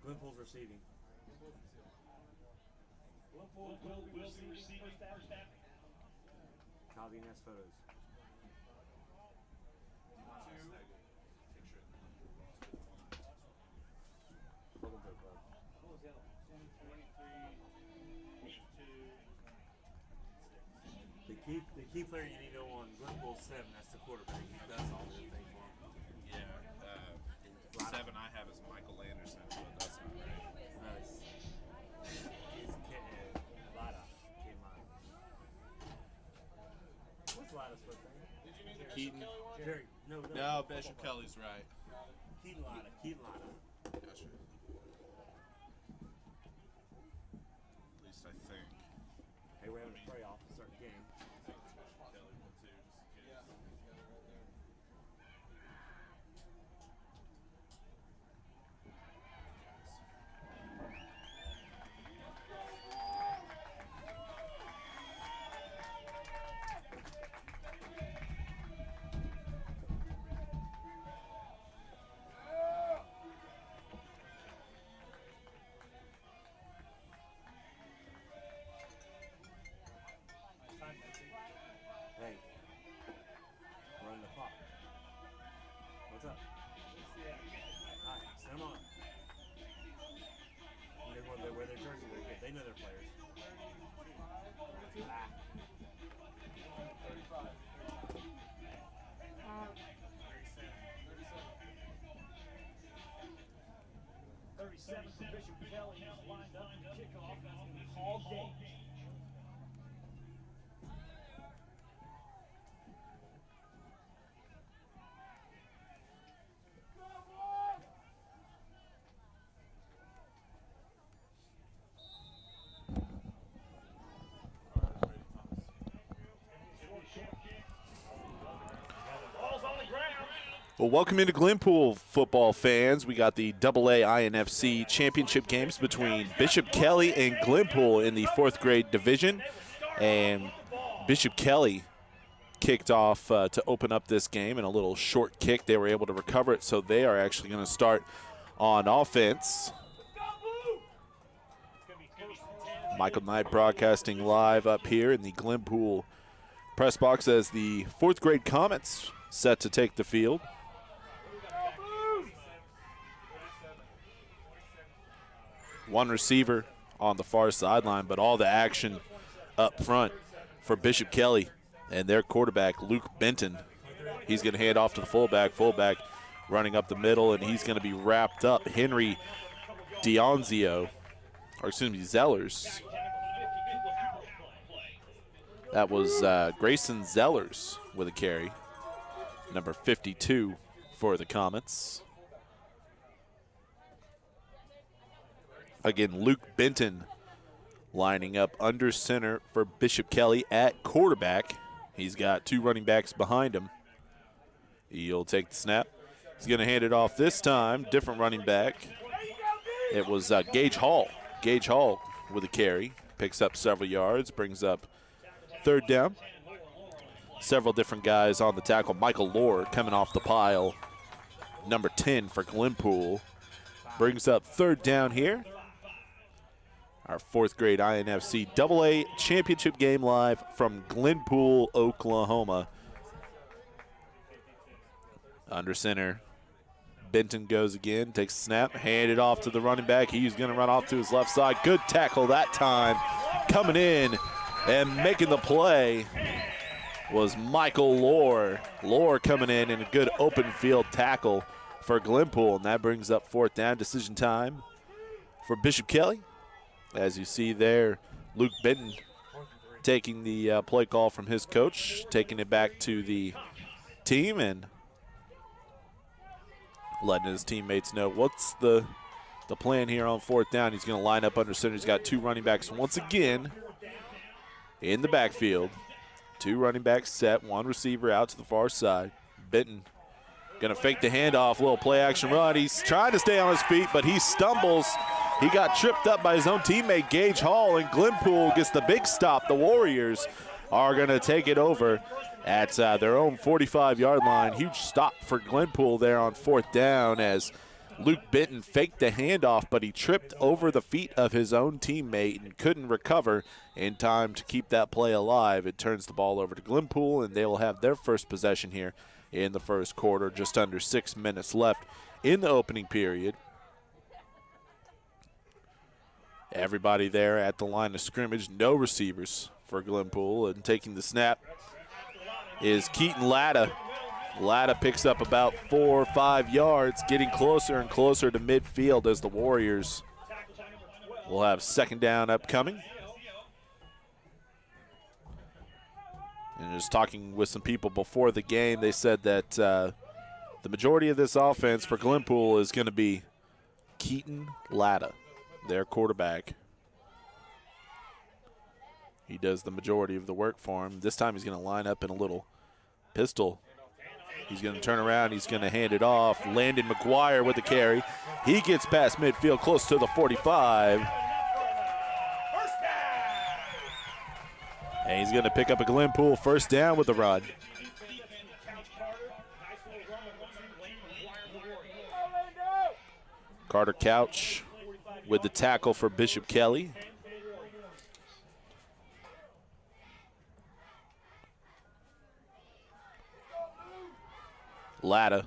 Glenpool's receiving. Glenpool will be receiving first down. Calvin has photos. The key player you need to know on Glenpool's 7, that's the quarterback. He does all the thing for him. Yeah. 7 I have is Michael Anderson, but that's not right. Nice. Lada came on. What's Lada's first name? Did you mean the Keaton. Bishop Kelly one? Jerry. No. No, Bishop Kelly's right. Keaton Lada. Gotcha. At least I think. Hey, we're having a spray off to start the game. Kelly one too, just in case. Yeah. He's got it right there. Hey, run the clock. What's up? Hi, send them on. They wear their jersey. They know their players. 37 for Bishop Kelly is lined up to kick off. That's going to be Hall Gage. Well, welcome into Glenpool, football fans. We got the AA INFC championship games between Bishop Kelly and Glenpool in the 4th grade division. And Bishop Kelly kicked off to open up this game in a little short kick. They were able to recover it, so they are actually going to start on offense. Michael Knight broadcasting live up here in the Glenpool press box as the 4th grade Comets set to take the field. One receiver on the far sideline, but all the action up front for Bishop Kelly and their quarterback, Luke Benton. He's going to hand off to the fullback. Fullback running up the middle, and he's going to be wrapped up. Henry Zellers. That was Grayson Zellers with a carry, number 52 for the Comets. Again, Luke Benton lining up under center for Bishop Kelly at quarterback. He's got 2 running backs behind him. He'll take the snap. He's going to hand it off this time. Different running back. It was Gage Hall. Gage Hall with a carry. Picks up several yards. Brings up 3rd down. Several different guys on the tackle. Michael Lohr coming off the pile. Number 10 for Glenpool. Brings up 3rd down here. Our 4th grade INFC AA championship game live from Glenpool, Oklahoma. Under center, Benton goes again, takes a snap, hand it off to the running back. He's going to run off to his left side. Good tackle that time. Coming in and making the play was Michael Lohr. Lohr coming in a good open field tackle for Glenpool, and that brings up 4th down. Decision time for Bishop Kelly. As you see there, Luke Benton taking the play call from his coach, taking it back to the team and letting his teammates know what's the plan here on 4th down. He's going to line up under center. He's got 2 running backs once again in the backfield. 2 running backs set, 1 receiver out to the far side. Benton gonna fake the handoff, little play action run. He's trying to stay on his feet, but he stumbles. He got tripped up by his own teammate, Gage Hall, and Glenpool gets the big stop. The Warriors are gonna take it over at their own 45-yard line. Huge stop for Glenpool there on 4th down as Luke Benton faked the handoff, but he tripped over the feet of his own teammate and couldn't recover in time to keep that play alive. It turns the ball over to Glenpool, and they will have their first possession here in the first quarter. Just under 6 minutes left in the opening period. Everybody there at the line of scrimmage. No receivers for Glenpool, and taking the snap is Keaton Latta. Latta picks up about 4 or 5 yards, getting closer and closer to midfield as the Warriors will have 2nd down upcoming. And just talking with some people before the game, they said that the majority of this offense for Glenpool is going to be Keaton Latta, their quarterback. He does the majority of the work for him. This time he's going to line up in a little pistol. He's going to turn around. He's going to hand it off. Landon McGuire with the carry. He gets past midfield, close to the 45. And he's going to pick up a Glenpool 1st down with the run. Carter Couch with the tackle for Bishop Kelly. Latta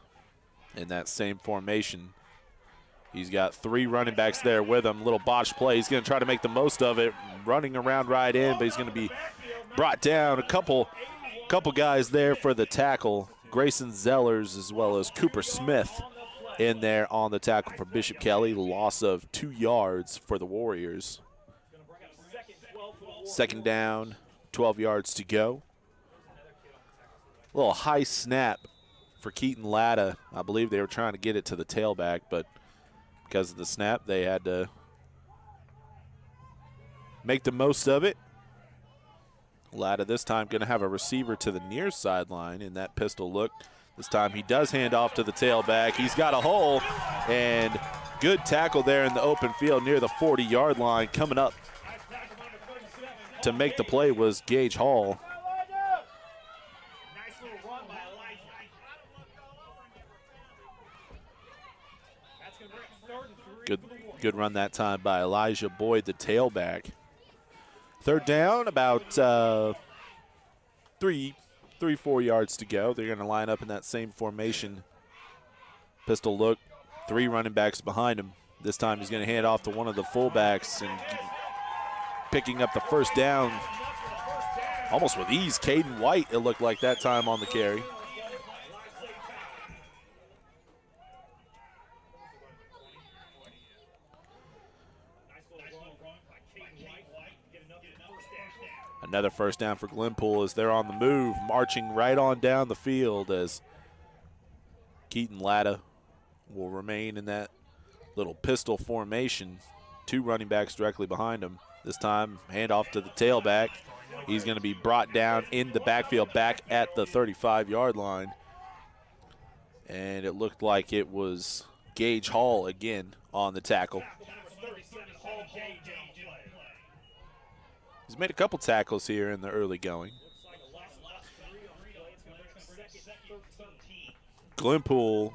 in that same formation. He's got 3 running backs there with him. Little botch play. He's going to try to make the most of it. Running around right in, but he's going to be brought down. A couple guys there for the tackle. Grayson Zellers as well as Cooper Smith in there on the tackle for Bishop Kelly. Loss of 2 yards for the Warriors. 2nd down, 12 yards to go. A little high snap for Keaton Latta. I believe they were trying to get it to the tailback, but because of the snap, they had to make the most of it. Latta this time going to have a receiver to the near sideline in that pistol look. This time he does hand off to the tailback. He's got a hole, and good tackle there in the open field near the 40-yard line. Coming up to make the play was Gage Hall. Good run that time by Elijah Boyd, the tailback. 3rd down, about 4 yards to go. They're going to line up in that same formation. Pistol look, 3 running backs behind him. This time he's going to hand off to one of the fullbacks and picking up the 1st down almost with ease. Caden White, it looked like that time on the carry. Another 1st down for Glenpool as they're on the move, marching right on down the field as Keaton Latta will remain in that little pistol formation. 2 running backs directly behind him. This time, handoff to the tailback. He's going to be brought down in the backfield, back at the 35-yard line. And it looked like it was Gage Hall again on the tackle. He's made a couple tackles here in the early going. Glenpool,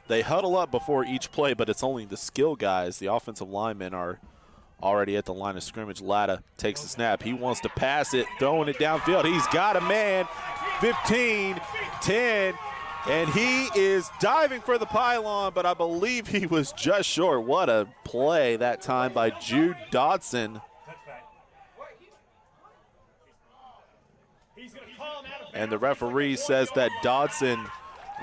they huddle up before each play, but it's only the skill guys. The offensive linemen are already at the line of scrimmage. Latta takes the snap. He wants to pass it, throwing it downfield. He's got a man, 15, 10, and he is diving for the pylon, but I believe he was just short. What a play that time by Jude Dodson. And the referee says that Dodson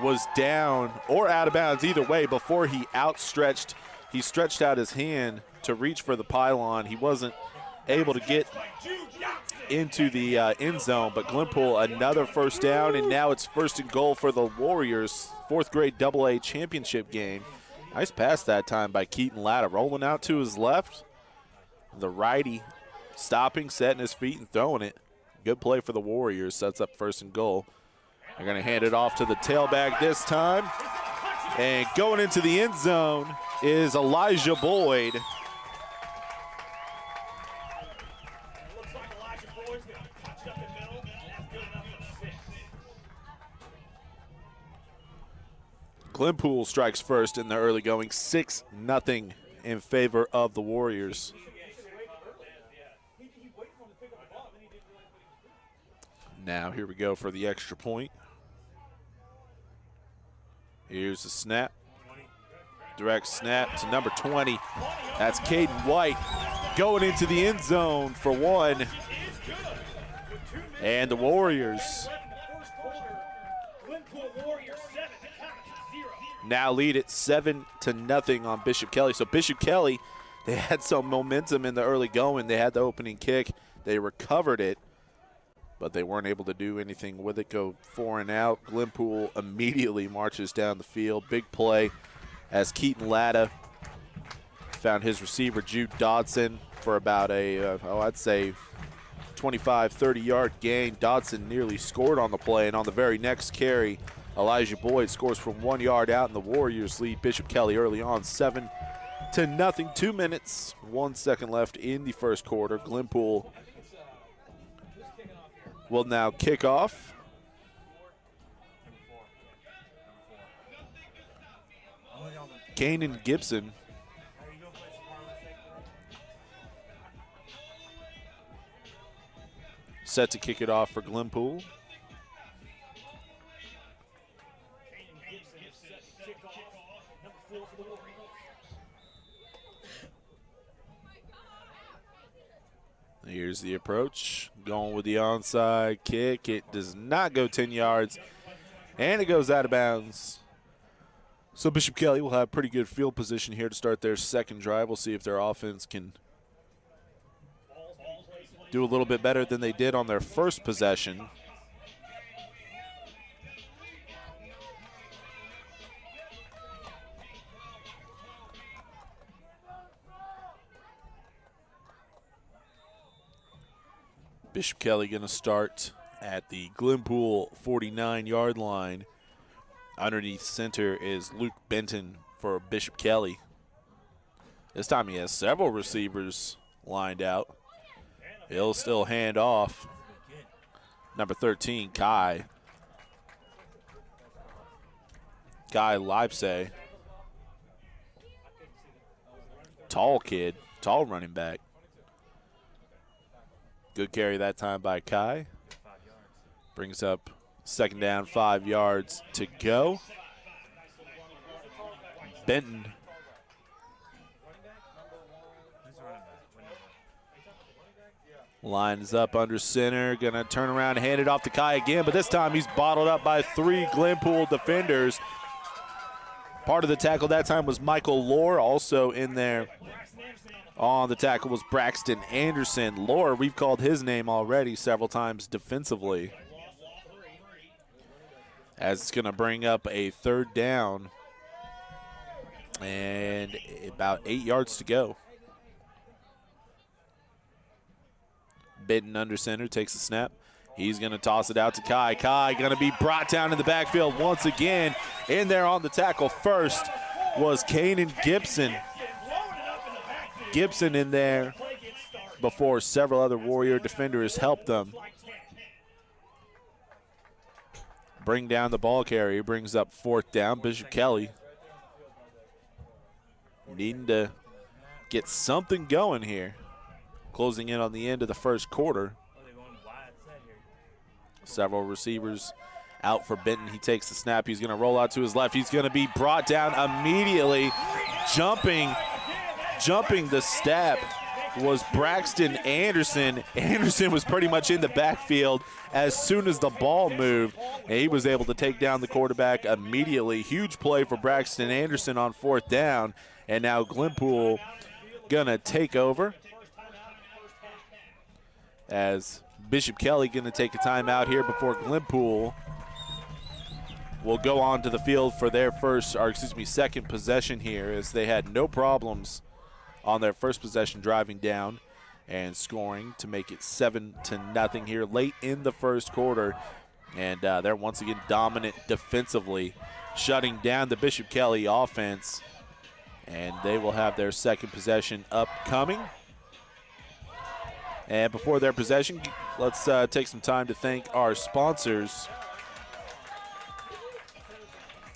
was down or out of bounds either way before he stretched out his hand to reach for the pylon. He wasn't able to get into the end zone, but Glenpool another 1st down, and now it's 1st and goal for the Warriors. 4th grade AA championship game. Nice pass that time by Keaton Latta, rolling out to his left. The righty stopping, setting his feet, and throwing it. Good play for the Warriors, sets up 1st and goal They're going to hand it off to the tailback this time. And going into the end zone is Elijah Boyd. Glenpool strikes first in the early going, 6-0 in favor of the Warriors. Now here we go for the extra point. Here's the snap. Direct snap to number 20. That's Caden White going into the end zone for one. And the Warriors now lead it 7-0 on Bishop Kelly. So Bishop Kelly, they had some momentum in the early going. They had the opening kick. They recovered it, but they weren't able to do anything with it. Go 4 and out. Glenpool immediately marches down the field. Big play as Keaton Latta found his receiver, Jude Dodson, for about a, I'd say 25, 30-yard gain. Dodson nearly scored on the play, and on the very next carry, Elijah Boyd scores from 1 yard out, and the Warriors lead Bishop Kelly early on 7-0. 2 minutes, 1 second left in the first quarter. Glenpool will now kick off. Kanan Gibson set to kick it off for Glenpool. Here's the approach, going with the onside kick. It does not go 10 yards, and it goes out of bounds. So Bishop Kelly will have pretty good field position here to start their second drive. We'll see if their offense can do a little bit better than they did on their first possession. Bishop Kelly going to start at the Glenpool 49-yard line. Underneath center is Luke Benton for Bishop Kelly. This time he has several receivers lined out. He'll still hand off. Number 13, Kai Leipzig. Tall kid, tall running back. Good carry that time by Kai. Brings up second down, 5 yards to go. Benton lines up under center, gonna turn around and hand it off to Kai again, but this time he's bottled up by 3 Glenpool defenders. Part of the tackle that time was Michael Lohr. Also in there on the tackle was Braxton Anderson. Lohr, we've called his name already several times defensively. As it's going to bring up a third down and about 8 yards to go. Benton under center takes the snap. He's going to toss it out to Kai. Kai going to be brought down in the backfield once again. In there on the tackle first was Kanan Gibson. Gibson in there before several other Warrior defenders helped them bring down the ball carrier. Brings up 4th down. Bishop Kelly needing to get something going here. Closing in on the end of the first quarter. Several receivers out for Benton. He takes the snap. He's going to roll out to his left. He's going to be brought down immediately. Jumping the step was Braxton Anderson. Anderson was pretty much in the backfield as soon as the ball moved, and he was able to take down the quarterback immediately. Huge play for Braxton Anderson on 4th down, and now Glenpool gonna take over as Bishop Kelly gonna take a timeout here before Glenpool will go onto the field for their second possession here, as they had no problems on their first possession driving down and scoring to make it 7-0 here late in the first quarter. And they're once again dominant defensively, shutting down the Bishop Kelly offense. And they will have their second possession upcoming. And before their possession, let's take some time to thank our sponsors.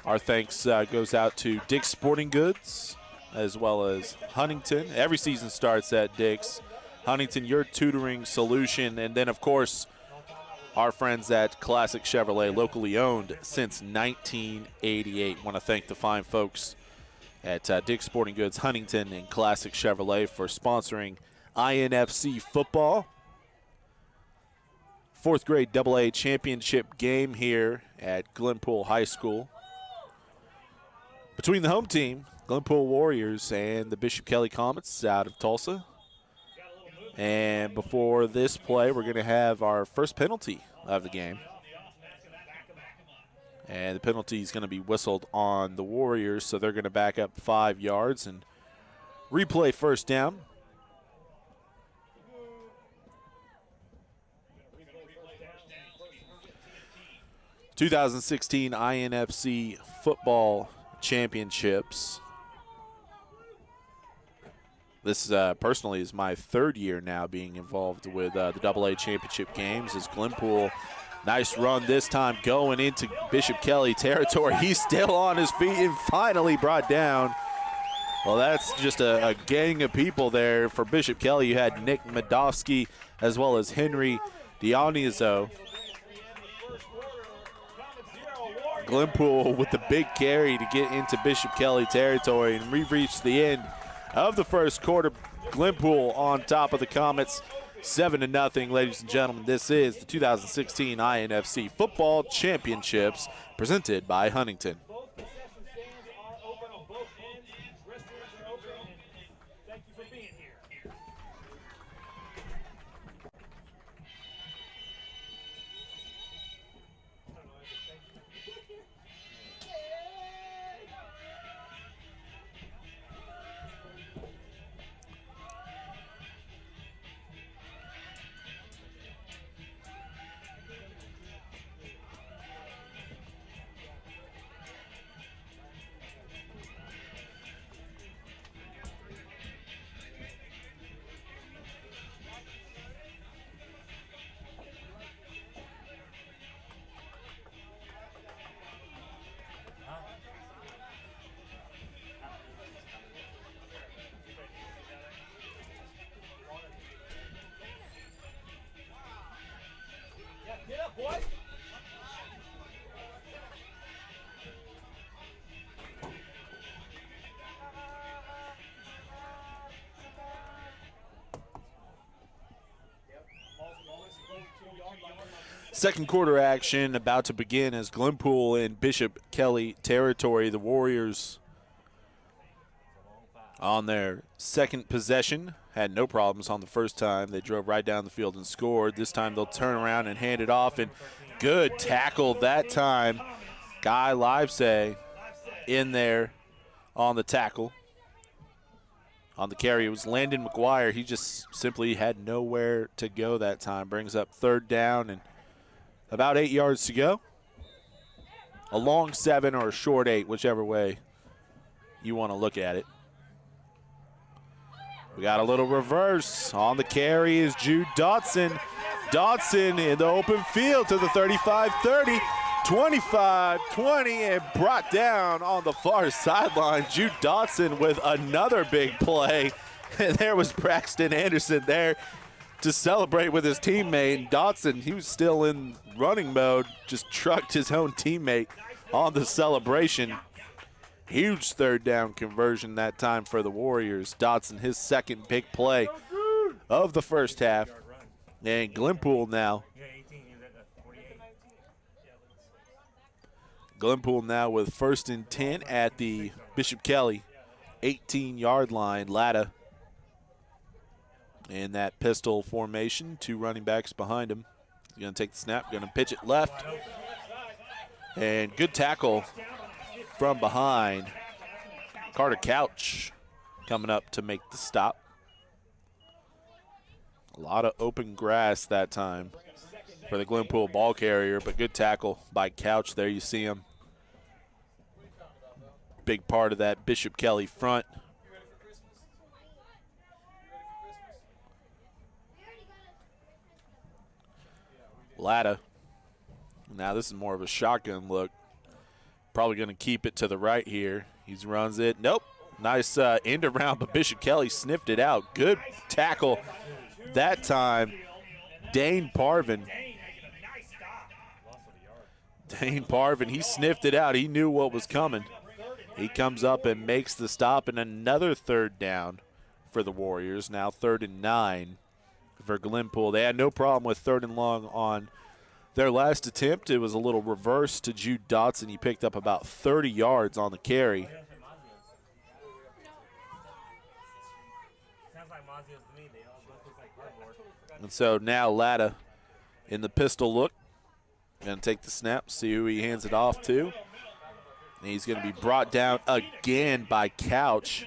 Our thanks goes out to Dick's Sporting Goods, as well as Huntington. Every season starts at Dick's. Huntington, your tutoring solution. And then, of course, our friends at Classic Chevrolet, locally owned since 1988. Want to thank the fine folks at Dick's Sporting Goods, Huntington, and Classic Chevrolet for sponsoring INFC football. Fourth grade AA championship game here at Glenpool High School between the home team, Glenpool Warriors, and the Bishop Kelly Comets out of Tulsa. And before this play, we're going to have our first penalty of the game. And the penalty is going to be whistled on the Warriors, so they're going to back up 5 yards and replay first down. '16 INFC football championships. This personally is my third year now being involved with the AA championship games. As Glenpool, nice run this time going into Bishop Kelly territory. He's still on his feet and finally brought down. Well, that's just a gang of people there for Bishop Kelly. You had Nick Medofsky as well as Henry Dionizio. Glenpool with the big carry to get into Bishop Kelly territory, and we've reached the end of the first quarter. Glenpool on top of the Comets, 7-0, ladies and gentlemen. This is the 2016 INFC Football Championships presented by Huntington. Both concession stands are open on both ends. Restrooms are open, and thank you for being here. Get up, boys. Second quarter action about to begin as Glenpool in Bishop Kelly territory. The Warriors on their second possession had no problems on the first time. They drove right down the field and scored. This time they'll turn around and hand it off, and good tackle that time. Guy Livesay in there on the tackle. On the carry, it was Landon McGuire. He just simply had nowhere to go that time. Brings up third down and about 8 yards to go. A long 7 or a short 8, whichever way you want to look at it. We got a little reverse. On the carry is Jude Dotson. Dotson in the open field to the 35-30, 25-20, and brought down on the far sideline. Jude Dotson with another big play. And there was Braxton Anderson there to celebrate with his teammate. Dotson, he was still in running mode, just trucked his own teammate on the celebration. Huge third down conversion that time for the Warriors. Dotson, his second big play of the first half. And Glenpool now. Glenpool now with 1st and 10 at the Bishop Kelly 18-yard line. Latta in that pistol formation. 2 running backs behind him. He's going to take the snap, going to pitch it left. And good tackle from behind. Carter Couch coming up to make the stop. A lot of open grass that time for the Glenpool ball carrier, but good tackle by Couch there. You see him. Big part of that Bishop Kelly front. Latta. Now this is more of a shotgun look. Probably going to keep it to the right here. He runs it. Nope. Nice end around, but Bishop Kelly sniffed it out. Good tackle that time. Dane Parvin. Dane Parvin, he sniffed it out. He knew what was coming. He comes up and makes the stop, and another third down for the Warriors. Now 3rd and 9 for Glenpool. They had no problem with 3rd and long on their last attempt. It was a little reverse to Jude Dotson. He picked up about 30 yards on the carry. And so now Latta in the pistol look. Going to take the snap, see who he hands it off to. And he's going to be brought down again by Couch.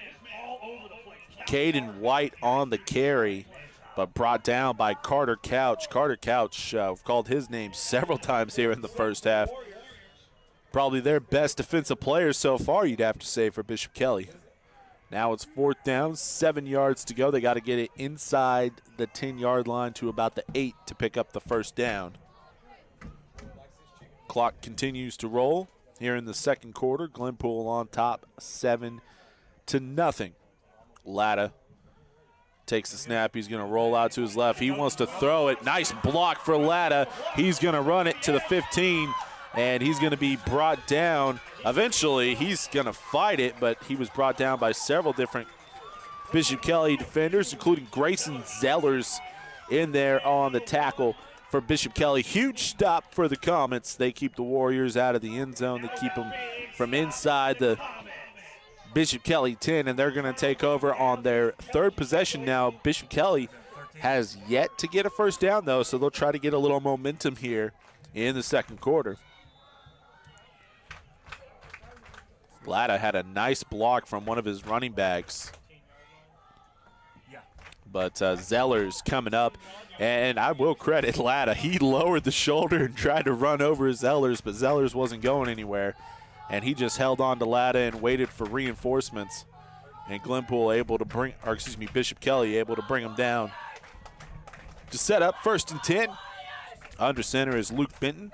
Caden White on the carry, but brought down by Carter Couch. Carter Couch, we've called his name several times here in the first half. Probably their best defensive player so far, you'd have to say, for Bishop Kelly. Now it's 4th down, 7 yards to go. They got to get it inside the 10-yard line to about the 8 to pick up the first down. Clock continues to roll here in the second quarter. Glenpool on top 7-0. Latta takes the snap. He's going to roll out to his left. He wants to throw it. Nice block for Latta. He's going to run it to the 15, and he's going to be brought down. Eventually, he's going to fight it, but he was brought down by several different Bishop Kelly defenders, including Grayson Zellers in there on the tackle for Bishop Kelly. Huge stop for the Comets. They keep the Warriors out of the end zone. They keep them from inside the Bishop Kelly 10, and they're going to take over on their 3rd possession now. Bishop Kelly has yet to get a first down, though, so they'll try to get a little momentum here in the second quarter. Latta had a nice block from one of his running backs. But Zellers coming up, and I will credit Latta. He lowered the shoulder and tried to run over Zellers, but Zellers wasn't going anywhere. And he just held on to Latta and waited for reinforcements. And Glenpool able to bring, or excuse me, Bishop Kelly able to bring him down. To set up 1st and 10. Under center is Luke Benton.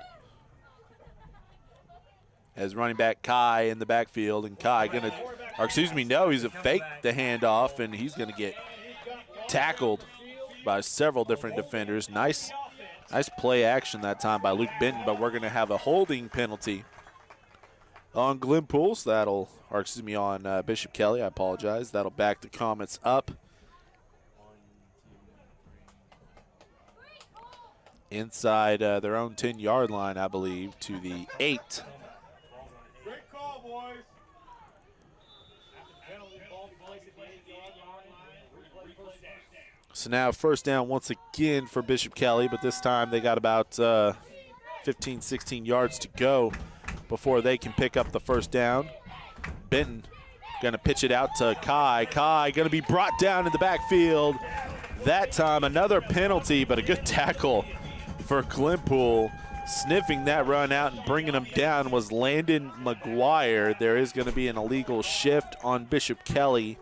As running back Kai in the backfield, and Kai gonna, or excuse me, no, he's a fake the handoff, and he's gonna get tackled by several different defenders. Nice play action that time by Luke Benton, but we're going to have a holding penalty on Glenpool. So that'll, or excuse me, on Bishop Kelly. I apologize. That'll back the Comets up inside their own 10-yard line, I believe, to the 8. Great call, boys. So now 1st down once again for Bishop Kelly, but this time they got about 15, 16 yards to go before they can pick up the first down. Benton going to pitch it out to Kai. Kai going to be brought down in the backfield. That time another penalty, but a good tackle for Glenpool. Sniffing that run out and bringing him down was Landon McGuire. There is going to be an illegal shift on Bishop Kelly.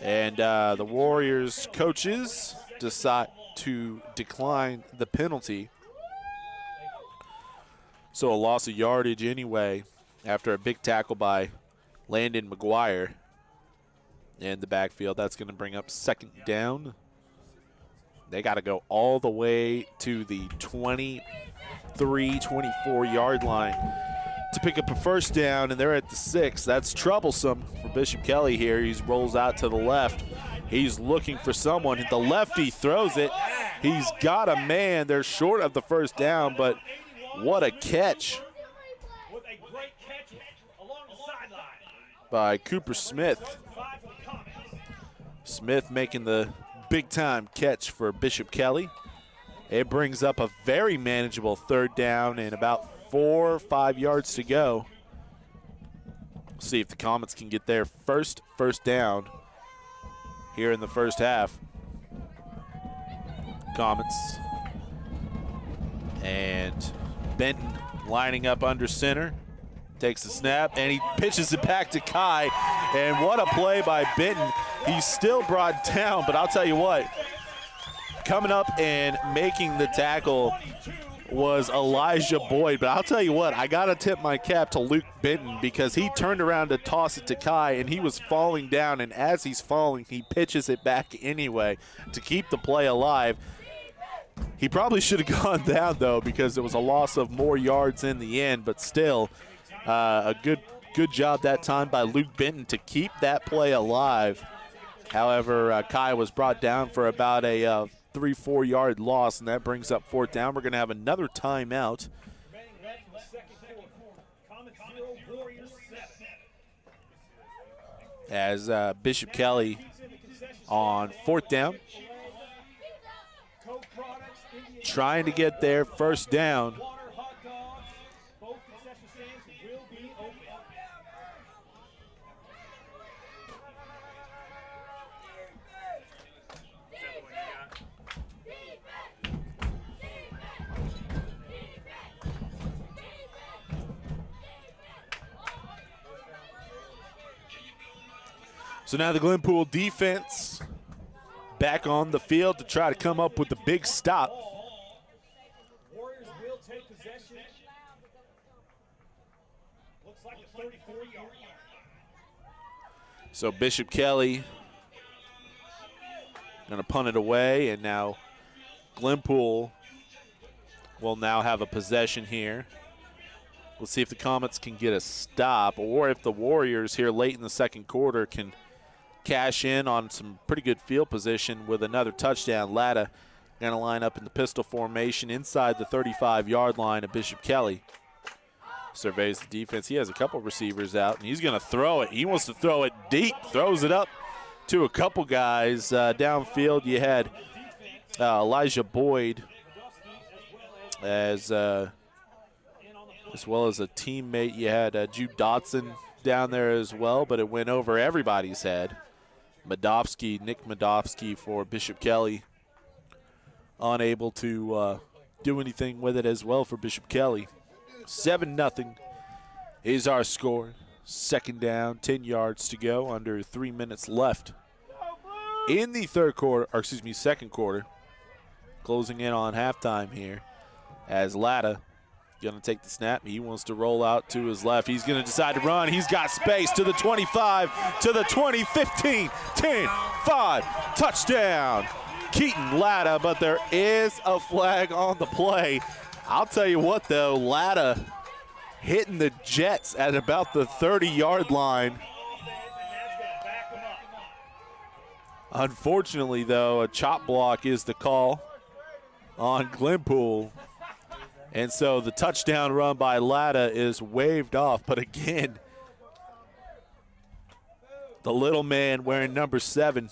And the Warriors coaches decide to decline the penalty. So a loss of yardage anyway after a big tackle by Landon McGuire in the backfield. That's going to bring up 2nd down. They got to go all the way to the 23, 24-yard line to pick up a first down, and they're at the 6. That's troublesome for Bishop Kelly here. He rolls out to the left. He's looking for someone. The lefty throws it. He's got a man. They're short of the first down, but what a catch by Cooper Smith. Smith making the big-time catch for Bishop Kelly. It brings up a very manageable 3rd down and about 4 or 5 yards to go. See if the Comets can get their first down here in the first half. Comets. And Benton lining up under center. Takes the snap, and he pitches it back to Kai. And what a play by Benton. He's still brought down, but I'll tell you what, coming up and making the tackle was Elijah Boyd. But I'll tell you what, I got to tip my cap to Luke Benton because he turned around to toss it to Kai, and he was falling down. And as he's falling, he pitches it back anyway to keep the play alive. He probably should have gone down, though, because it was a loss of more yards in the end, but still a good job that time by Luke Benton to keep that play alive. However, Kai was brought down for about a 3-4 yard loss, and that brings up fourth down. We're going to have another timeout. As Bishop Kelly on fourth down, trying to get their first down. So now the Glenpool defense back on the field to try to come up with the big stop. Warriors will take possession. Looks like a 34-yard line. So Bishop Kelly going to punt it away, and now Glenpool will now have a possession here. We'll see if the Comets can get a stop, or if the Warriors here late in the second quarter can cash in on some pretty good field position with another touchdown. Latta going to line up in the pistol formation inside the 35-yard line of Bishop Kelly. Surveys the defense. He has a couple receivers out, and he's going to throw it. He wants to throw it deep, throws it up to a couple guys. Downfield, you had Elijah Boyd as well as a teammate. You had Jude Dotson down there as well, but it went over everybody's head. Nick Madovsky for Bishop Kelly, unable to do anything with it as well for Bishop Kelly. 7-0 is our score. Second down, 10 yards to go, under 3 minutes left in the second quarter. Closing in on halftime here as Latta going to take the snap. He wants to roll out to his left. He's going to decide to run. He's got space to the 25, to the 20, 15, 10, 5. Touchdown, Keaton Latta, but there is a flag on the play. I'll tell you what, though, Latta hitting the Jets at about the 30-yard line. Unfortunately, though, a chop block is the call on Glenpool. And so the touchdown run by Latta is waved off. But again, the little man wearing number 7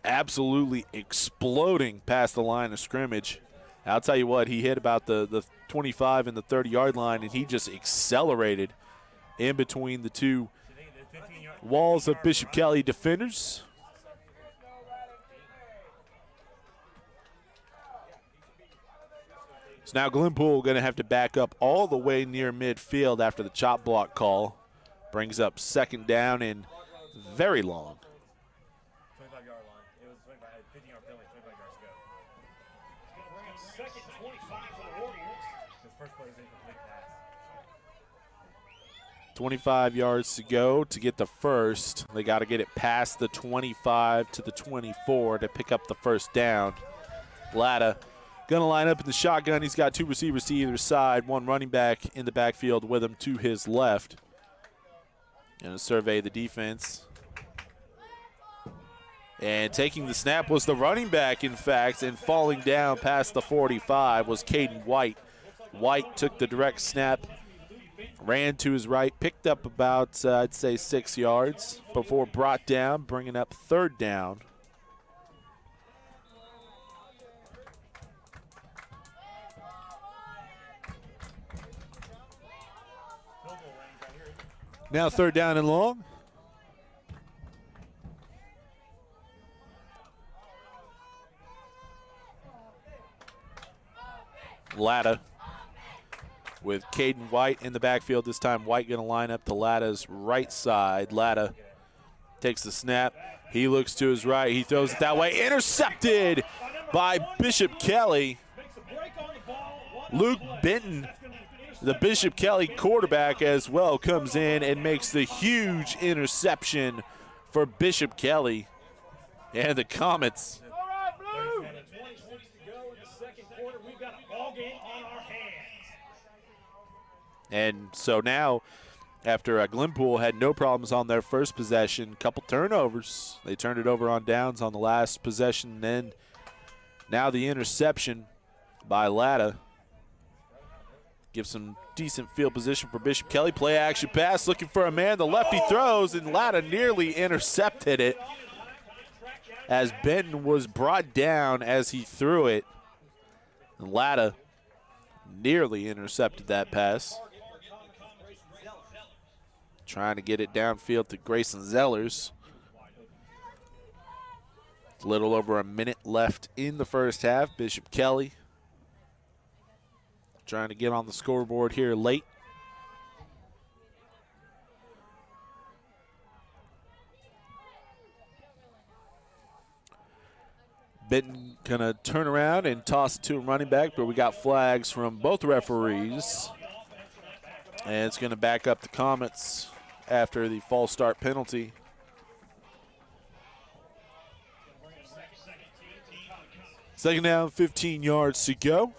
absolutely exploding past the line of scrimmage. I'll tell you what, he hit about the 25 and the 30-yard line, and he just accelerated in between the two walls of Bishop Kelly defenders. So now Glenpool going to have to back up all the way near midfield after the chop block call. Brings up second down and very long. 25-yard line. It was 15-yard penalty, 25 yards to go. Second 25 for the Warriors. His first play was incomplete pass. 25 yards to go to get the first. They got to get it past the 25 to the 24 to pick up the first down. Latta going to line up in the shotgun. He's got 2 receivers to either side, 1 running back in the backfield with him to his left. Going to survey the defense. And taking the snap was the running back, in fact, and falling down past the 45 was Caden White. White took the direct snap, ran to his right, picked up about, I'd say, 6 yards before brought down, bringing up third down. Now third down and long. Latta with Caden White in the backfield. This time White going to line up to Latta's right side. Latta takes the snap. He looks to his right. He throws it that way. Intercepted by Bishop Kelly. Luke Benton, the Bishop Kelly quarterback as well, comes in and makes the huge interception for Bishop Kelly. And the Comets and so now, after Glenpool had no problems on their first possession, couple turnovers, they turned it over on downs on the last possession. Then now the interception by Latta gives some decent field position for Bishop Kelly. Play action pass, looking for a man. The lefty throws, and Latta nearly intercepted it as Benton was brought down as he threw it. And Latta nearly intercepted that pass. Trying to get it downfield to Grayson Zellers. A little over a minute left in the first half. Bishop Kelly trying to get on the scoreboard here late. Benton gonna turn around and toss it to a running back, but we got flags from both referees. And it's gonna back up the Comets after the false start penalty. Second down, 15 yards to go.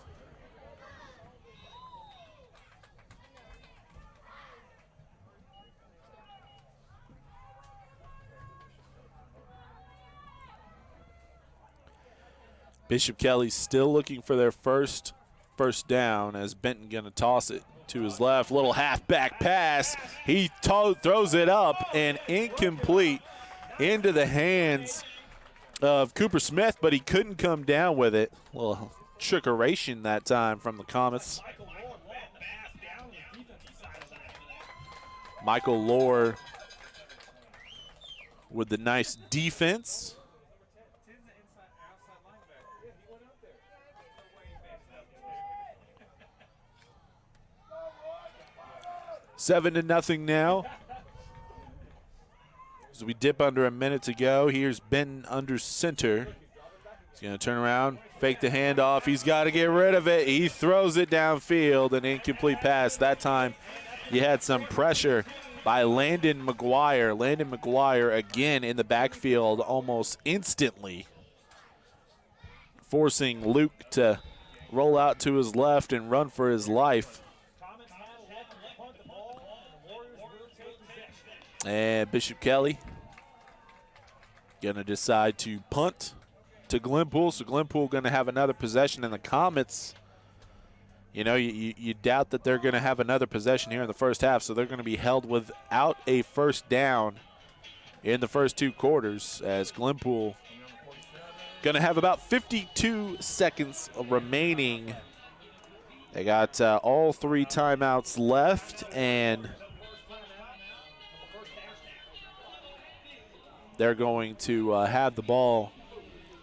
Bishop Kelly's still looking for their first down as Benton gonna toss it to his left. Little halfback pass. He throws it up and incomplete into the hands of Cooper Smith, but he couldn't come down with it. A little trickeration that time from the Comets. Michael Lohr with the nice defense. 7-0 now. As we dip under a minute to go, here's Benton under center. He's going to turn around, fake the handoff. He's got to get rid of it. He throws it downfield, an incomplete pass. That time you had some pressure by Landon McGuire. Landon McGuire again in the backfield almost instantly, forcing Luke to roll out to his left and run for his life. And Bishop Kelly going to decide to punt to Glenpool. So Glenpool going to have another possession, and the Comets, you know, you doubt that they're going to have another possession here in the first half, so they're going to be held without a first down in the first two quarters as Glenpool going to have about 52 seconds remaining. They got all three timeouts left, and they're going to have the ball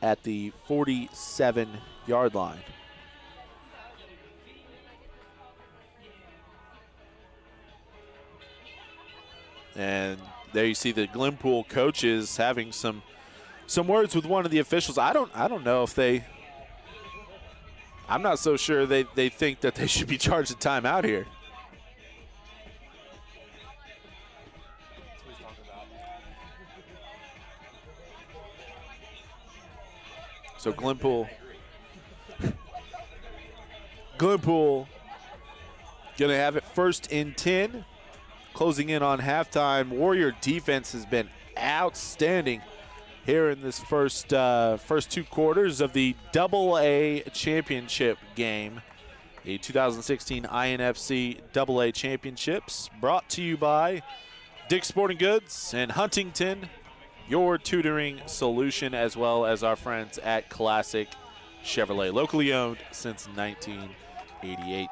at the 47-yard line. And there you see the Glenpool coaches having some words with one of the officials. I don't know if I'm not so sure they think that they should be charged a timeout here. So Glenpool going to have it first and 10, closing in on halftime. Warrior defense has been outstanding here in this first two quarters of the AA championship game, the 2016 INFC AA championships, brought to you by Dick's Sporting Goods and Huntington, your tutoring solution, as well as our friends at Classic Chevrolet, locally owned since 1988.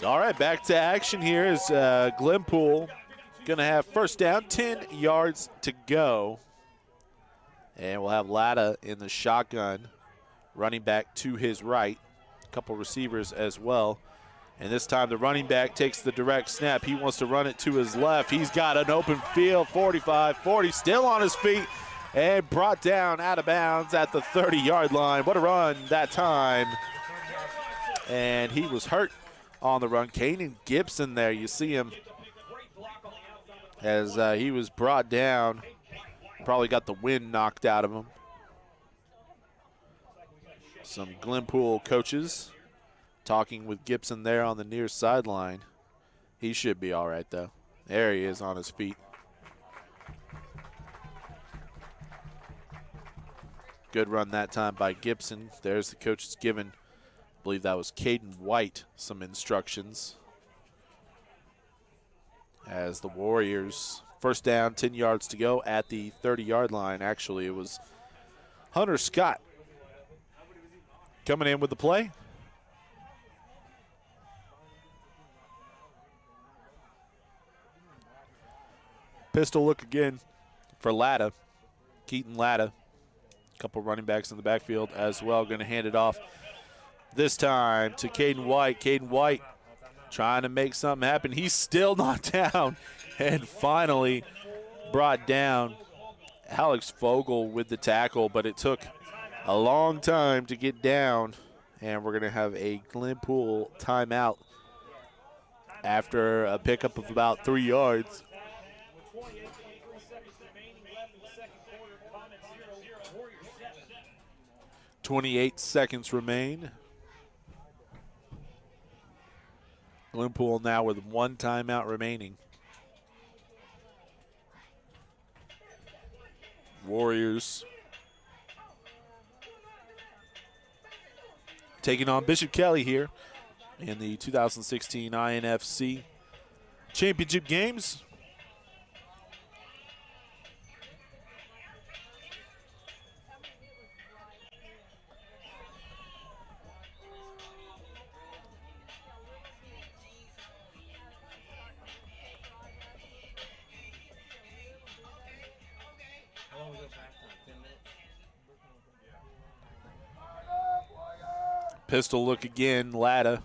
All right, back to action here is Glenpool going to have first down, 10 yards to go. And we'll have Latta in the shotgun, running back to his right. A couple receivers as well. And this time the running back takes the direct snap. He wants to run it to his left. He's got an open field, 45, 40, still on his feet, and brought down out of bounds at the 30-yard line. What a run that time. And he was hurt on the run. Kanan Gibson there, you see him as he was brought down. Probably got the wind knocked out of him. Some Glenpool coaches talking with Gibson there on the near sideline. He should be all right, though. There he is on his feet. Good run that time by Gibson. There's the coaches giving, I believe that was Caden White, some instructions. As the Warriors, first down, 10 yards to go at the 30-yard line. Actually, it was Hunter Scott coming in with the play. Pistol look again for Latta, Keaton Latta. A couple running backs in the backfield as well. Going to hand it off this time to Caden White. Caden White trying to make something happen. He's still not down and finally brought down. Alex Vogel with the tackle, but it took a long time to get down. And we're going to have a Glenpool timeout after a pickup of about 3 yards. 28 seconds remain. Glenpool now with 1 timeout remaining. Warriors taking on Bishop Kelly here in the 2016 INFC Championship games. Pistol look again, Latta.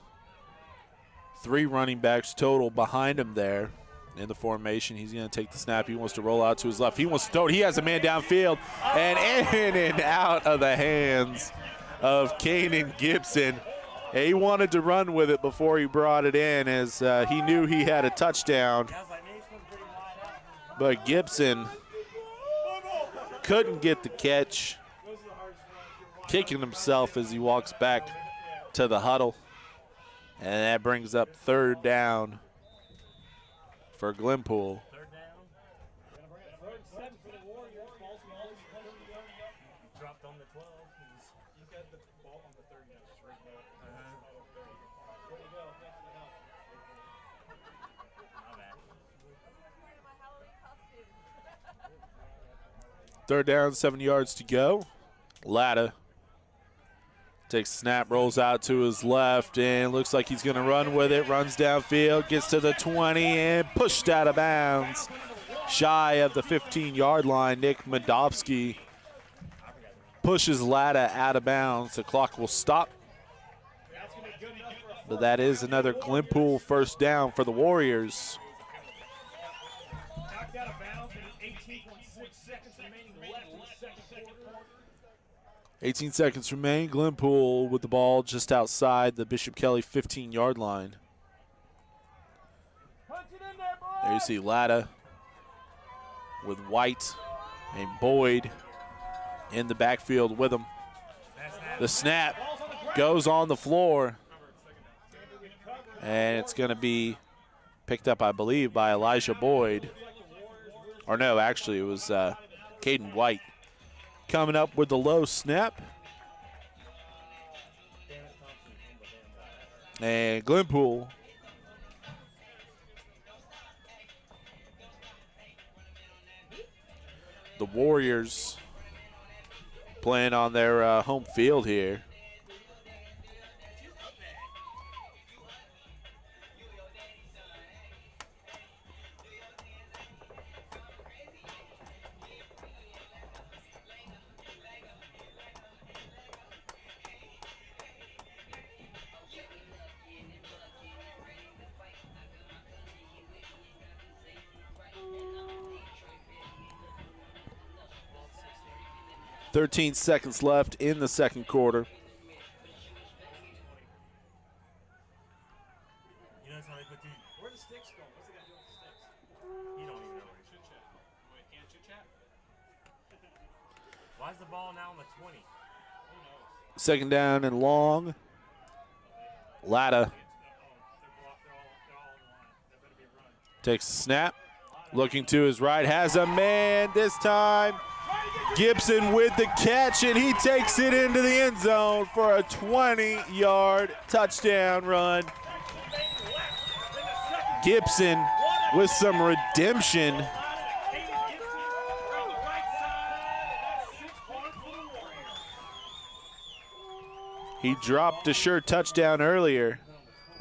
3 running backs total behind him there in the formation. He's going to take the snap. He wants to roll out to his left. He wants to throw it. He has a man downfield and in and out of the hands of Kanan Gibson. He wanted to run with it before he brought it in as he knew he had a touchdown. But Gibson couldn't get the catch, kicking himself as he walks back to the huddle. And that brings up 3rd down for Glenpool. Dropped on the 12. You got the ball on the 30 now, just right there. 3rd down, 7 yards to go. Latta takes the snap, rolls out to his left, and looks like he's going to run with it. Runs downfield, gets to the 20, and pushed out of bounds. Shy of the 15-yard line, Nick Medovsky pushes Latta out of bounds. The clock will stop. But that is another Glenpool first down for the Warriors. Knocked out of bounds with 18.6 seconds remaining left in the second quarter. 18 seconds remain. Glenpool with the ball just outside the Bishop Kelly 15-yard line. There you see Latta with White and Boyd in the backfield with him. The snap goes on the floor, and it's going to be picked up, I believe, by Elijah Boyd. Or no, actually, it was Caden White coming up with the low snap. And Glenpool the Warriors playing on their home field here. 13 seconds left in the second quarter. You notice how they put two? Where the sticks going? What's the guy doing with the sticks? You don't even know where he should chat. Wait, can't chit chat? Why is the ball now on the 20? Who knows? Second down and long. Latta They're all on the line. That better be a run. takes the snap. Looking to his right, has a man this time. Gibson with the catch, and he takes it into the end zone for a 20-yard touchdown run. Gibson with some redemption. He dropped a sure touchdown earlier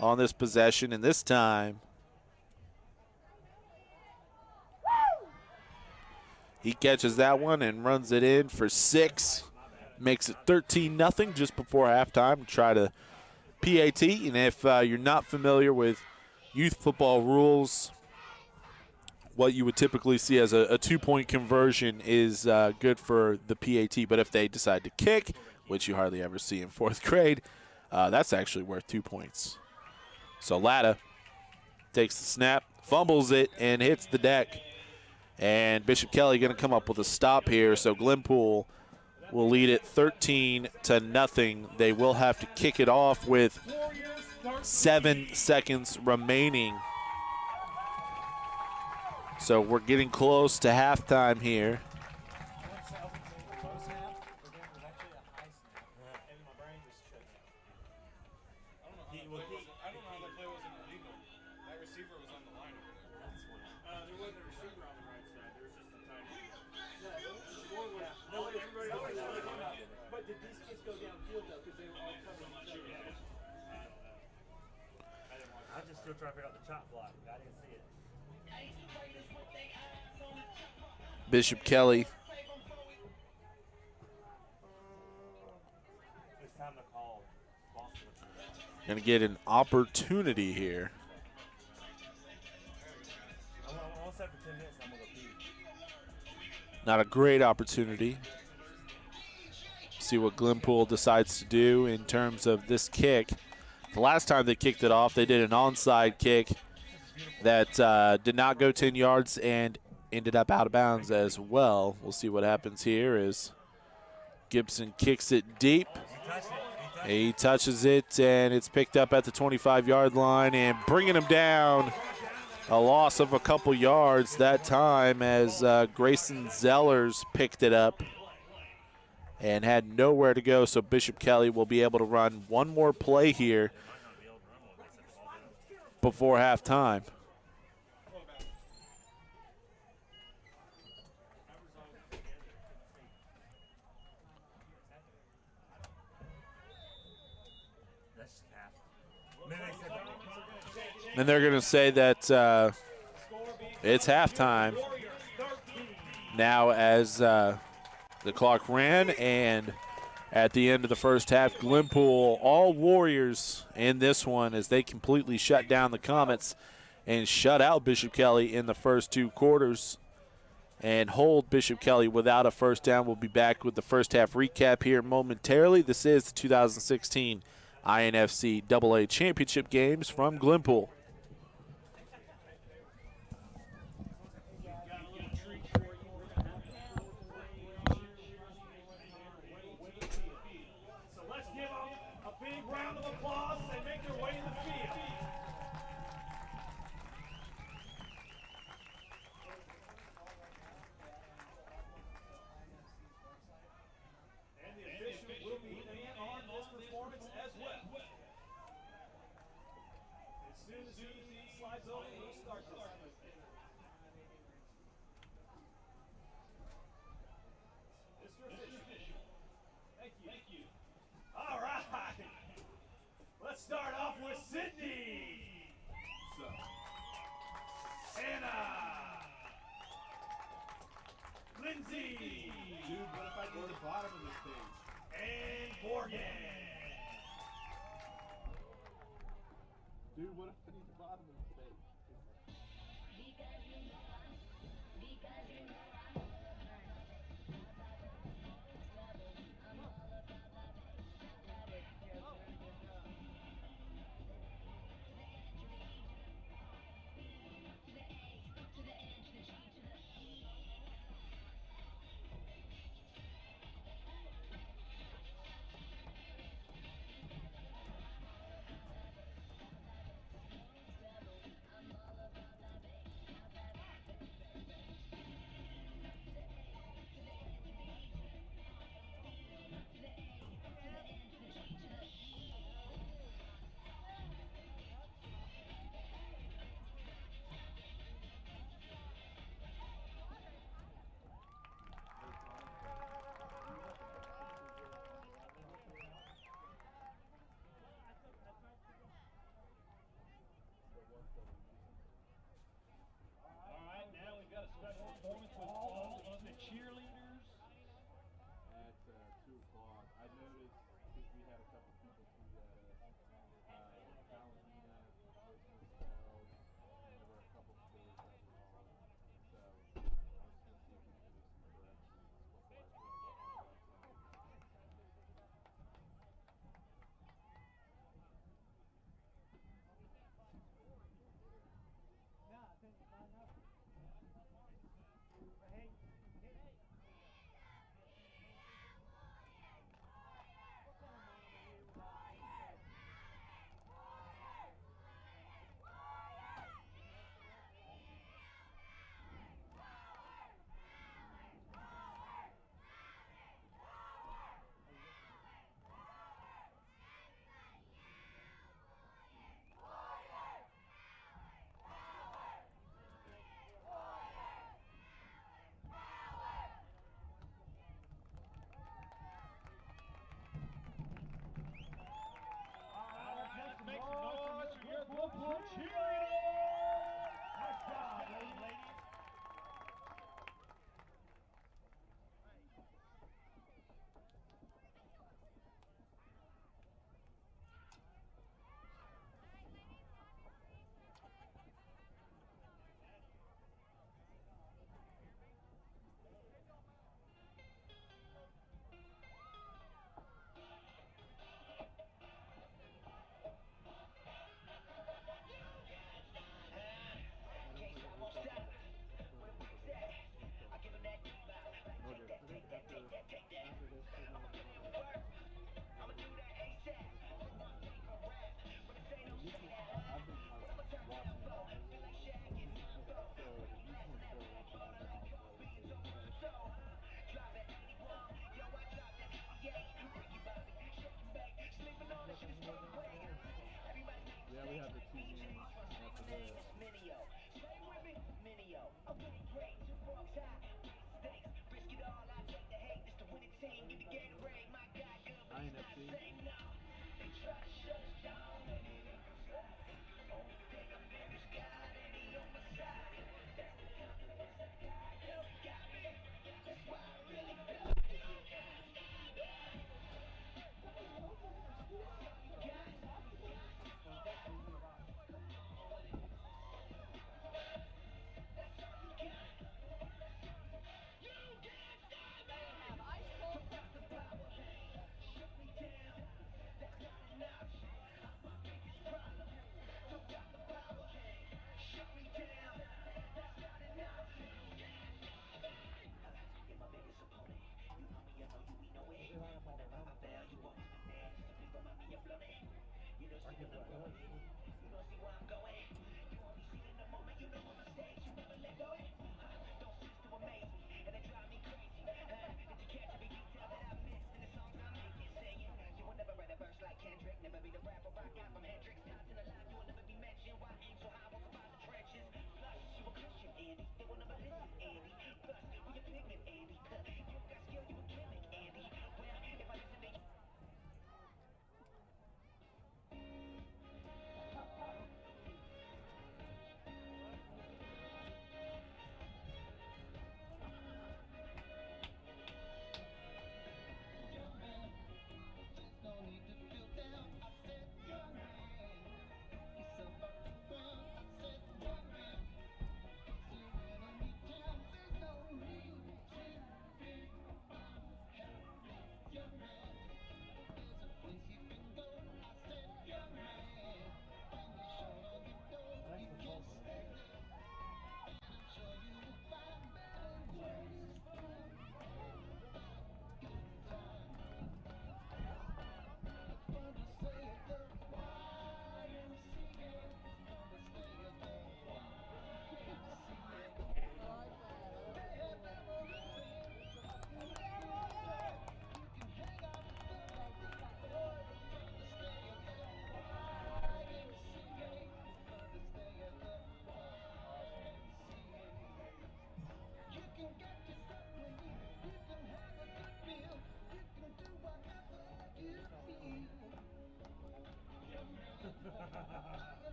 on this possession, and this time he catches that one and runs it in for 6. Makes it 13-0 just before halftime. Try to PAT, and if you're not familiar with youth football rules, what you would typically see as a 2-point conversion is good for the PAT. But if they decide to kick, which you hardly ever see in 4th grade, that's actually worth 2 points. So Latta takes the snap, fumbles it, and hits the deck. And Bishop Kelly going to come up with a stop here, so Glenpool will lead it 13-0. They will have to kick it off with 7 seconds remaining. So we're getting close to halftime here. Still trying to figure out the chop block. I didn't see it. Bishop Kelly It's time to call Boston. going to get an opportunity here. I'm all set for 10 minutes. I'm going to go pee. Not a great opportunity. See what Glenpool decides to do in terms of this kick. The last time they kicked it off, they did an onside kick that did not go 10 yards and ended up out of bounds as well. We'll see what happens here as Gibson kicks it deep. He touches it, and it's picked up at the 25-yard line and bringing him down. A loss of a couple yards that time as Grayson Zellers picked it up and had nowhere to go, so Bishop Kelly will be able to run one more play here before halftime. And they're going to say that it's halftime now as the clock ran, and at the end of the first half, Glenpool, all Warriors in this one as they completely shut down the Comets and shut out Bishop Kelly in the first 2 quarters and hold Bishop Kelly without a first down. We'll be back with the first half recap here momentarily. This is the 2016 INFC AA Championship games from Glenpool. As soon as Yeah, we have the 2 games after this. INFC.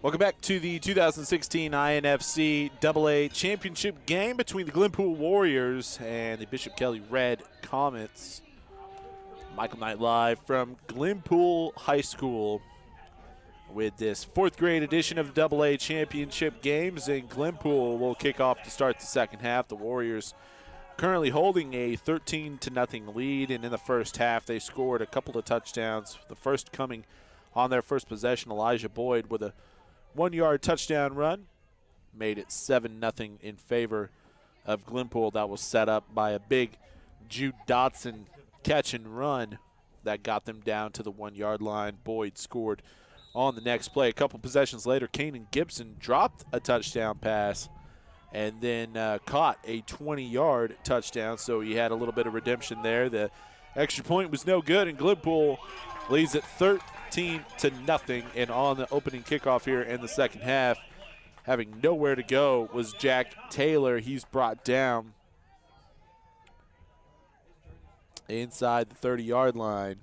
Welcome back to the 2016 INFC AA Championship game between the Glenpool Warriors and the Bishop Kelly Red Comets. Michael Knight live from Glenpool High School with this 4th grade edition of the AA Championship games. And Glenpool will kick off to start the second half. The Warriors currently holding a 13-0 lead, and in the first half they scored a couple of touchdowns. The first coming on their first possession, Elijah Boyd with a 1-yard touchdown run, made it 7-0 in favor of Glenpool. That was set up by a big Jude Dotson catch and run that got them down to the 1-yard line. Boyd scored on the next play. A couple possessions later, Kanan Gibson dropped a touchdown pass and then caught a 20-yard touchdown, so he had a little bit of redemption there. The extra point was no good, and Glenpool leads at 13-0. And on the opening kickoff here in the second half, having nowhere to go, was Jack Taylor. He's brought down inside the 30-yard line.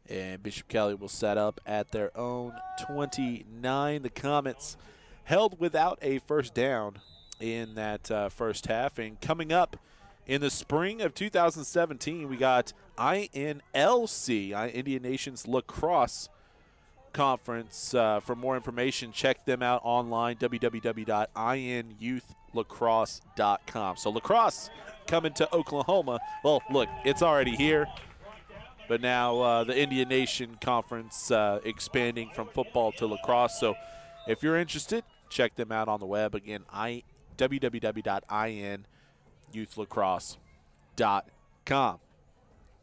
And Bishop Kelly will set up at their own 29. The Comets held without a first down in that first half. And coming up in the spring of 2017, we got INLC, Indian Nations Lacrosse Conference. For more information, check them out online, www.inyouth.lacrosse.com. So lacrosse coming to Oklahoma. Well, look, it's already here. But now the Indian Nation Conference expanding from football to lacrosse. So if you're interested, check them out on the web. Again, www.inyouth.lacrosse.com.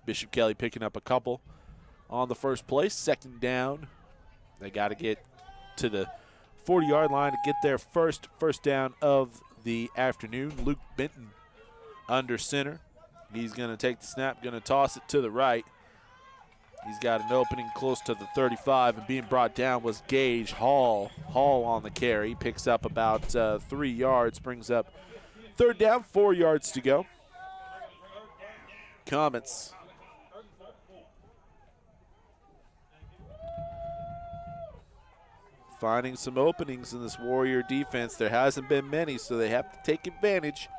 Bishop Kelly picking up a couple on the first play. Second down. They got to get to the 40-yard line to get their first down of the afternoon. Luke Benton under center. He's going to take the snap, going to toss it to the right. He's got an opening close to the 35, and being brought down was Gage Hall. Hall on the carry, picks up about 3 yards, brings up third down, 4 yards to go. Comets finding some openings in this Warrior defense. There hasn't been many, so they have to take advantage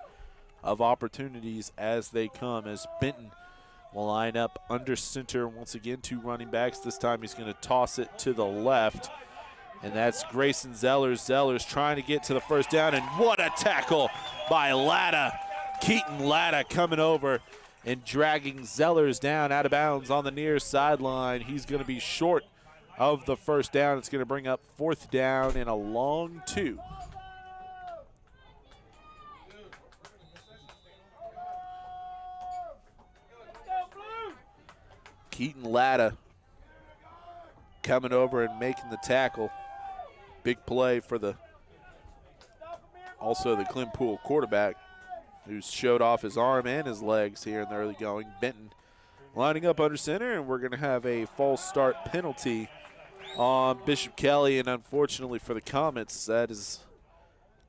of opportunities as they come, as Benton will line up under center. Once again, 2 running backs. This time he's going to toss it to the left, and that's Grayson Zellers. Zellers trying to get to the first down, and what a tackle by Latta. Keaton Latta coming over and dragging Zellers down out of bounds on the near sideline. He's going to be short of the first down. It's going to bring up 4th down and a long 2. Keaton Latta coming over and making the tackle. Big play for the Glenpool quarterback, who showed off his arm and his legs here in the early going. Benton lining up under center, and we're going to have a false start penalty on Bishop Kelly, and unfortunately for the Comets, that is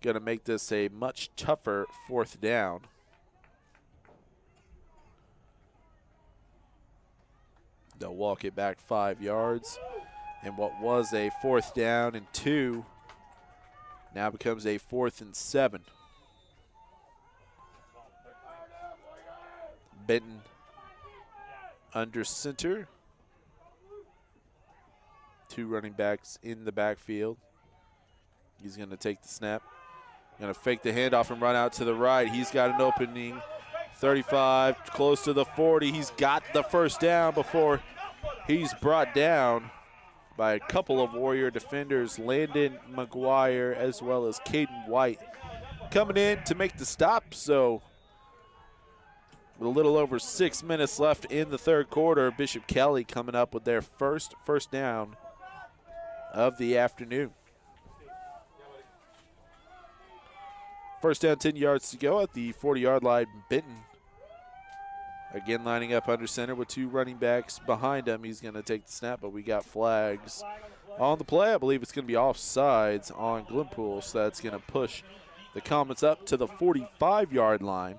going to make this a much tougher 4th down. They'll walk it back 5 yards, and what was a 4th down and 2 now becomes a 4th and 7. Benton under center. 2 running backs in the backfield. He's going to take the snap. Going to fake the handoff and run out to the right. He's got an opening. 35, close to the 40. He's got the first down before he's brought down by a couple of Warrior defenders, Landon McGuire as well as Caden White, coming in to make the stop. So with a little over 6 minutes left in the third quarter, Bishop Kelly coming up with their first down of the afternoon. First down, 10 yards to go at the 40-yard line. Benton again lining up under center with 2 running backs behind him. He's going to take the snap, but we got flags on the play. I believe it's going to be offsides on Glenpool, so that's going to push the Comets up to the 45-yard line.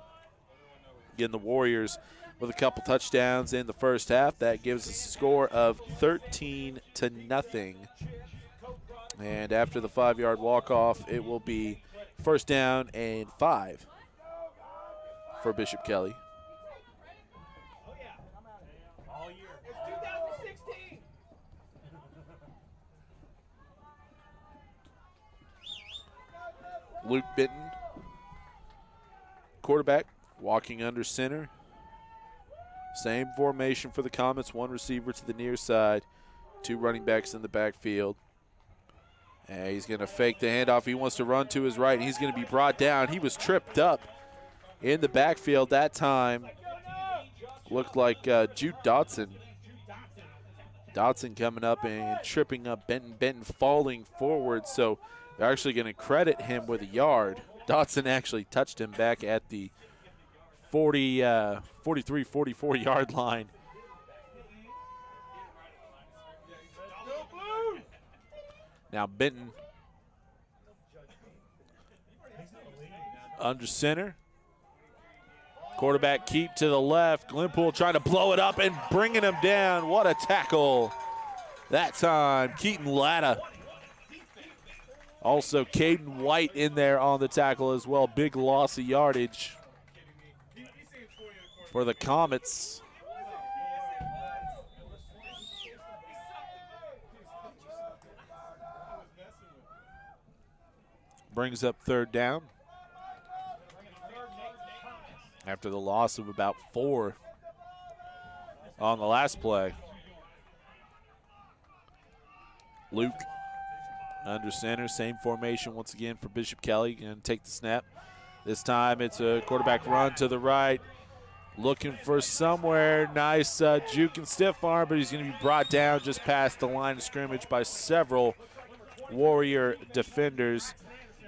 Again, the Warriors with a couple touchdowns in the first half. That gives us a score of 13-0 And after the 5-yard walk-off, it will be 1st down and 5 for Bishop Kelly. All year. It's 2016. Luke Benton, quarterback, walking under center. Same formation for the Comets, 1 receiver to the near side, 2 running backs in the backfield. And he's going to fake the handoff. He wants to run to his right, and he's going to be brought down. He was tripped up in the backfield that time. Looked like Jude Dotson. Dotson coming up and tripping up Benton. Benton falling forward, so they're actually going to credit him with a yard. Dotson actually touched him back at the 43, 44-yard line. Now Benton under center. Quarterback keep to the left. Glenpool trying to blow it up and bringing him down. What a tackle that time. Keaton Latta. Also Caden White in there on the tackle as well. Big loss of yardage for the Comets. Brings up 3rd down after the loss of about 4 on the last play. Luke under center, same formation once again for Bishop Kelly. Going to take the snap. This time it's a quarterback run to the right. Looking for somewhere. Nice juke and stiff arm, but he's going to be brought down just past the line of scrimmage by several Warrior defenders.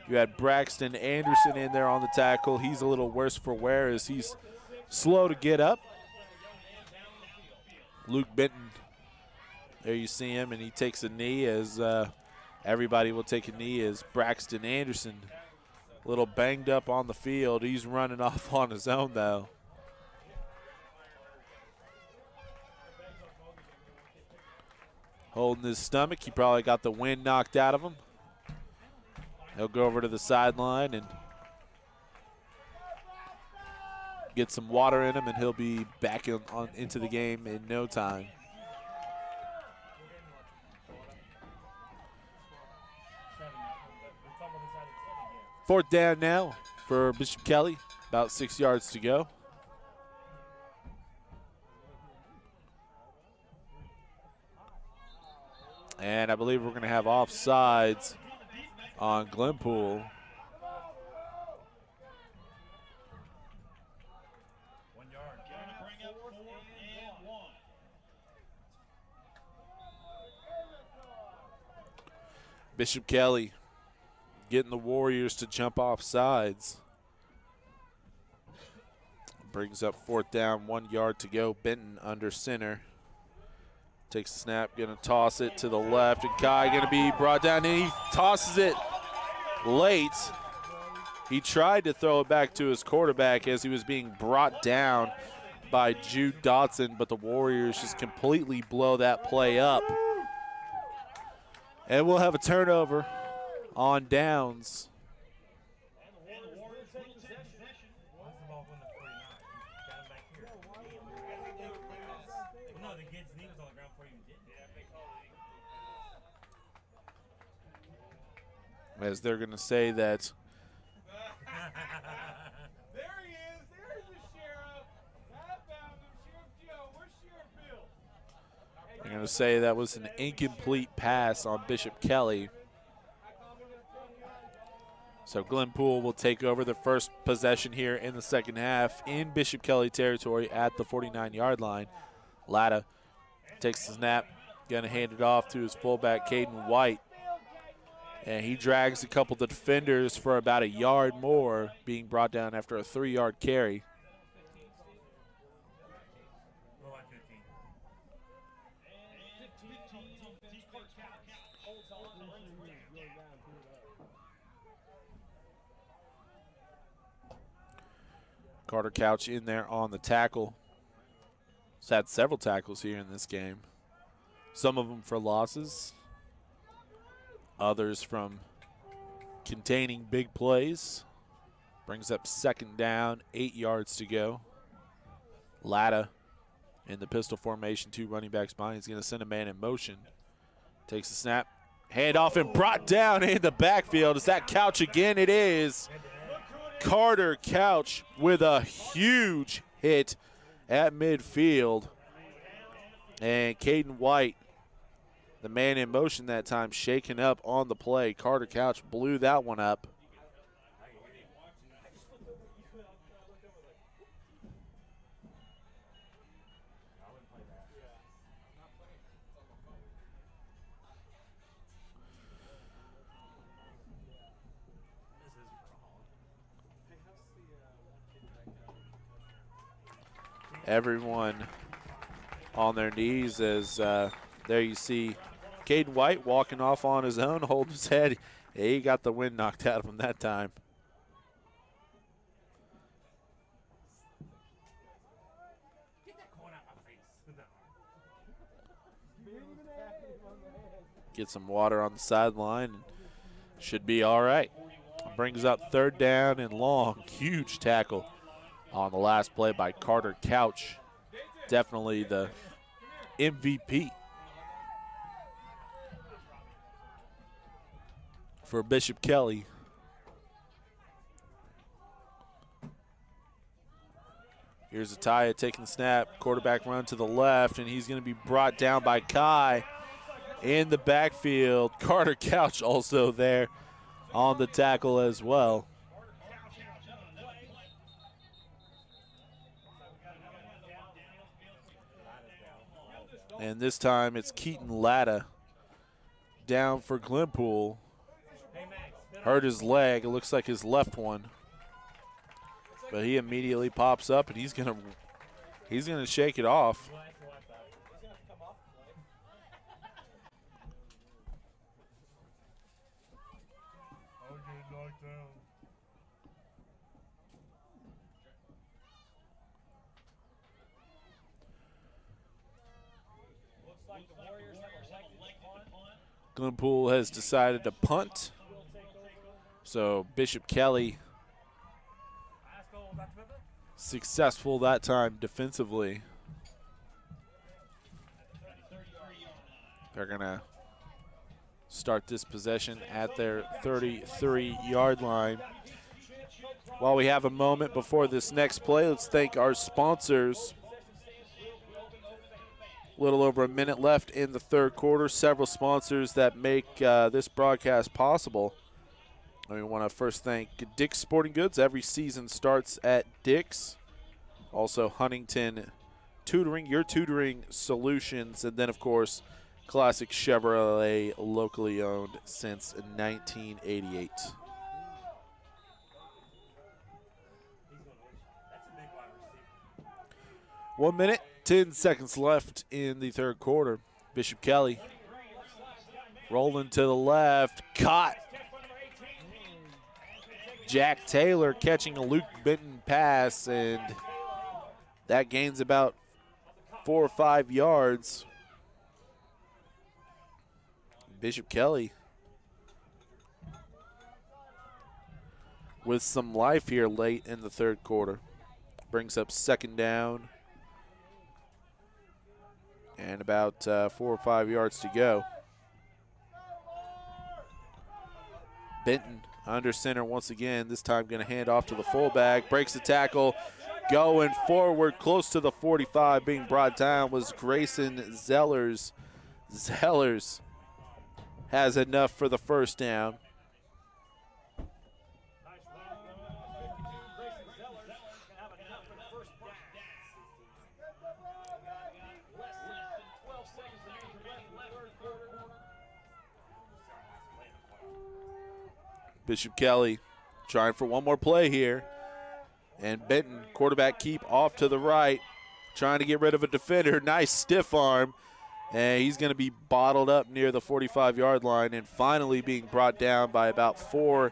You had Braxton Anderson in there on the tackle. He's a little worse for wear as he's slow to get up. Luke Benton, there you see him, and he takes a knee as everybody will take a knee as Braxton Anderson, a little banged up on the field. He's running off on his own, though. Holding his stomach. He probably got the wind knocked out of him. He'll go over to the sideline and get some water in him, and he'll be back into the game in no time. Fourth down now for Bishop Kelly. About 6 yards to go. And I believe we're going to have offsides on Glenpool. 1 yard. Bishop Kelly getting the Warriors to jump off sides. Brings up 4th down, 1 yard to go. Benton under center. Takes the snap, gonna toss it to the left, and Kai gonna be brought down, and he tosses it late. He tried to throw it back to his quarterback as he was being brought down by Jude Dotson, but the Warriors just completely blow that play up. And we'll have a turnover on downs. As they're going to say that There he is. There's the sheriff. I found him. Sheriff Joe. Where's Sheriff Bill? they're going to say that was an incomplete pass on Bishop Kelly. So Glenpool will take over the first possession here in the second half in Bishop Kelly territory at the 49-yard line. Latta takes the snap, going to hand it off to his fullback, Caden White. And he drags a couple of the defenders for about a yard more, being brought down after a 3-yard carry. Carter Couch in there on the tackle. He's had several tackles here in this game. Some of them for losses. others from containing big plays. Brings up 2nd down, 8 yards to go. Latta in the pistol formation, 2 running backs behind. He's going to send a man in motion. Takes the snap, hand off and brought down in the backfield. Is that Couch again? It is. Carter Couch with a huge hit at midfield. And Caden White, the man in motion that time, shaken up on the play. Carter Couch blew that one up. Everyone on their knees as there you see Caden White walking off on his own, holding his head. He got the wind knocked out of him that time. Get some water on the sideline. Should be all right. Brings up 3rd down and long. Huge tackle on the last play by Carter Couch. Definitely the MVP for Bishop Kelly. Here's Ataya taking the snap. Quarterback run to the left, and he's going to be brought down by Kai in the backfield. Carter Couch also there on the tackle as well. And this time it's Keaton Latta down for Glenpool. Hurt his leg. It looks like his left one. But he immediately pops up and he's gonna shake it off. Glenpool has decided to punt. So Bishop Kelly successful that time defensively. They're going to start this possession at their 33-yard line. While we have a moment before this next play, let's thank our sponsors. A little over a minute left in the 3rd quarter. Several sponsors that make this broadcast possible. We want to first thank Dick's Sporting Goods. Every season starts at Dick's. Also Huntington Tutoring, your tutoring solutions. And then, of course, Classic Chevrolet, locally owned since 1988. One minute, 10 seconds left in the 3rd quarter. Bishop Kelly rolling to the left, caught. Jack Taylor catching a Luke Benton pass, and that gains about 4 or 5 yards. Bishop Kelly with some life here late in the 3rd quarter. Brings up 2nd down and about 4 or 5 yards to go. Benton under center once again, this time going to hand off to the fullback. Breaks the tackle, going forward close to the 45. Being brought down was Grayson Zellers. Zellers has enough for the 1st down. Bishop Kelly trying for one more play here. And Benton, quarterback keep off to the right, trying to get rid of a defender. Nice stiff arm. And he's going to be bottled up near the 45-yard line and finally being brought down by about 4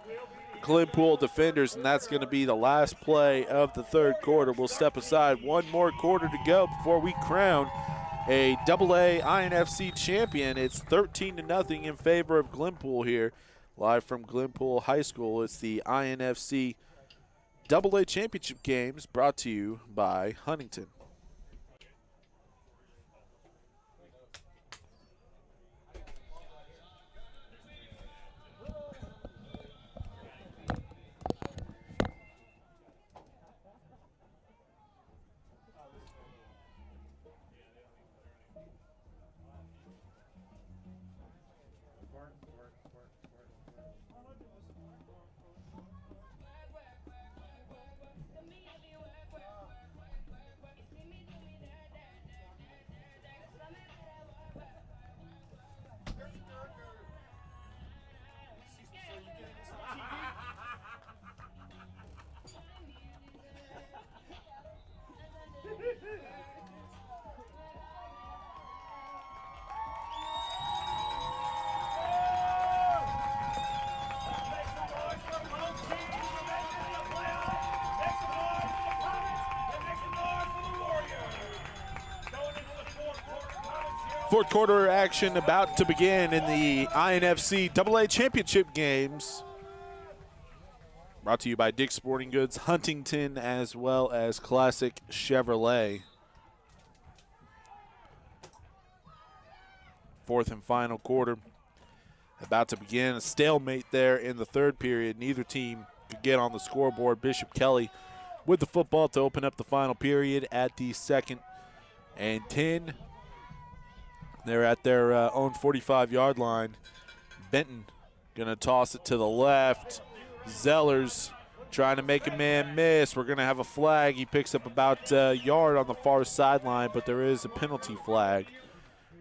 Glenpool defenders. And that's going to be the last play of the 3rd quarter. We'll step aside. One more quarter to go before we crown a AA INFC champion. It's 13-0 in favor of Glenpool here. Live from Glenpool High School, it's the INFC AA Championship Games brought to you by Huntington. Fourth quarter action about to begin in the INFC AA Championship Games. Brought to you by Dick's Sporting Goods, Huntington, as well as Classic Chevrolet. Fourth and final quarter about to begin. A stalemate there in the third period. Neither team could get on the scoreboard. Bishop Kelly with the football to open up the final period at the 2nd and 10. They're at their own 45-yard line. Benton going to toss it to the left. Zellers trying to make a man miss. We're going to have a flag. He picks up about a yard on the far sideline, but there is a penalty flag.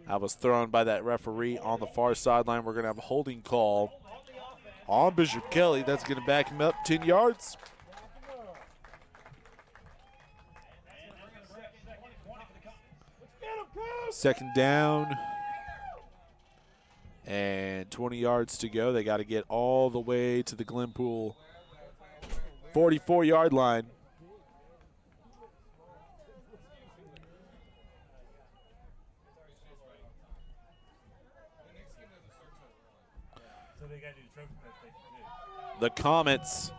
That was thrown by that referee on the far sideline. We're going to have a holding call on Bishop Kelly. That's going to back him up 10 yards. Second down and 20 yards to go. They got to get all the way to the Glenpool 44-yard line. The Comets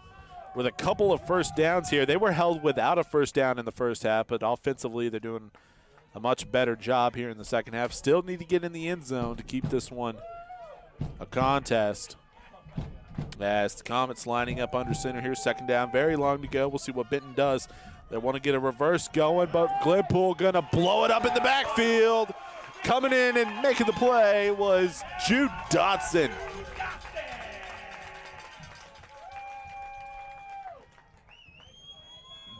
with a couple of first downs here. They were held without a first down in the first half, but offensively they're doing a much better job here in the second half. Still need to get in the end zone to keep this one a contest. As the Comets lining up under center here, second down, very long to go. We'll see what Benton does. They want to get a reverse going, but Glenpool going to blow it up in the backfield. Coming in and making the play was Jude Dotson.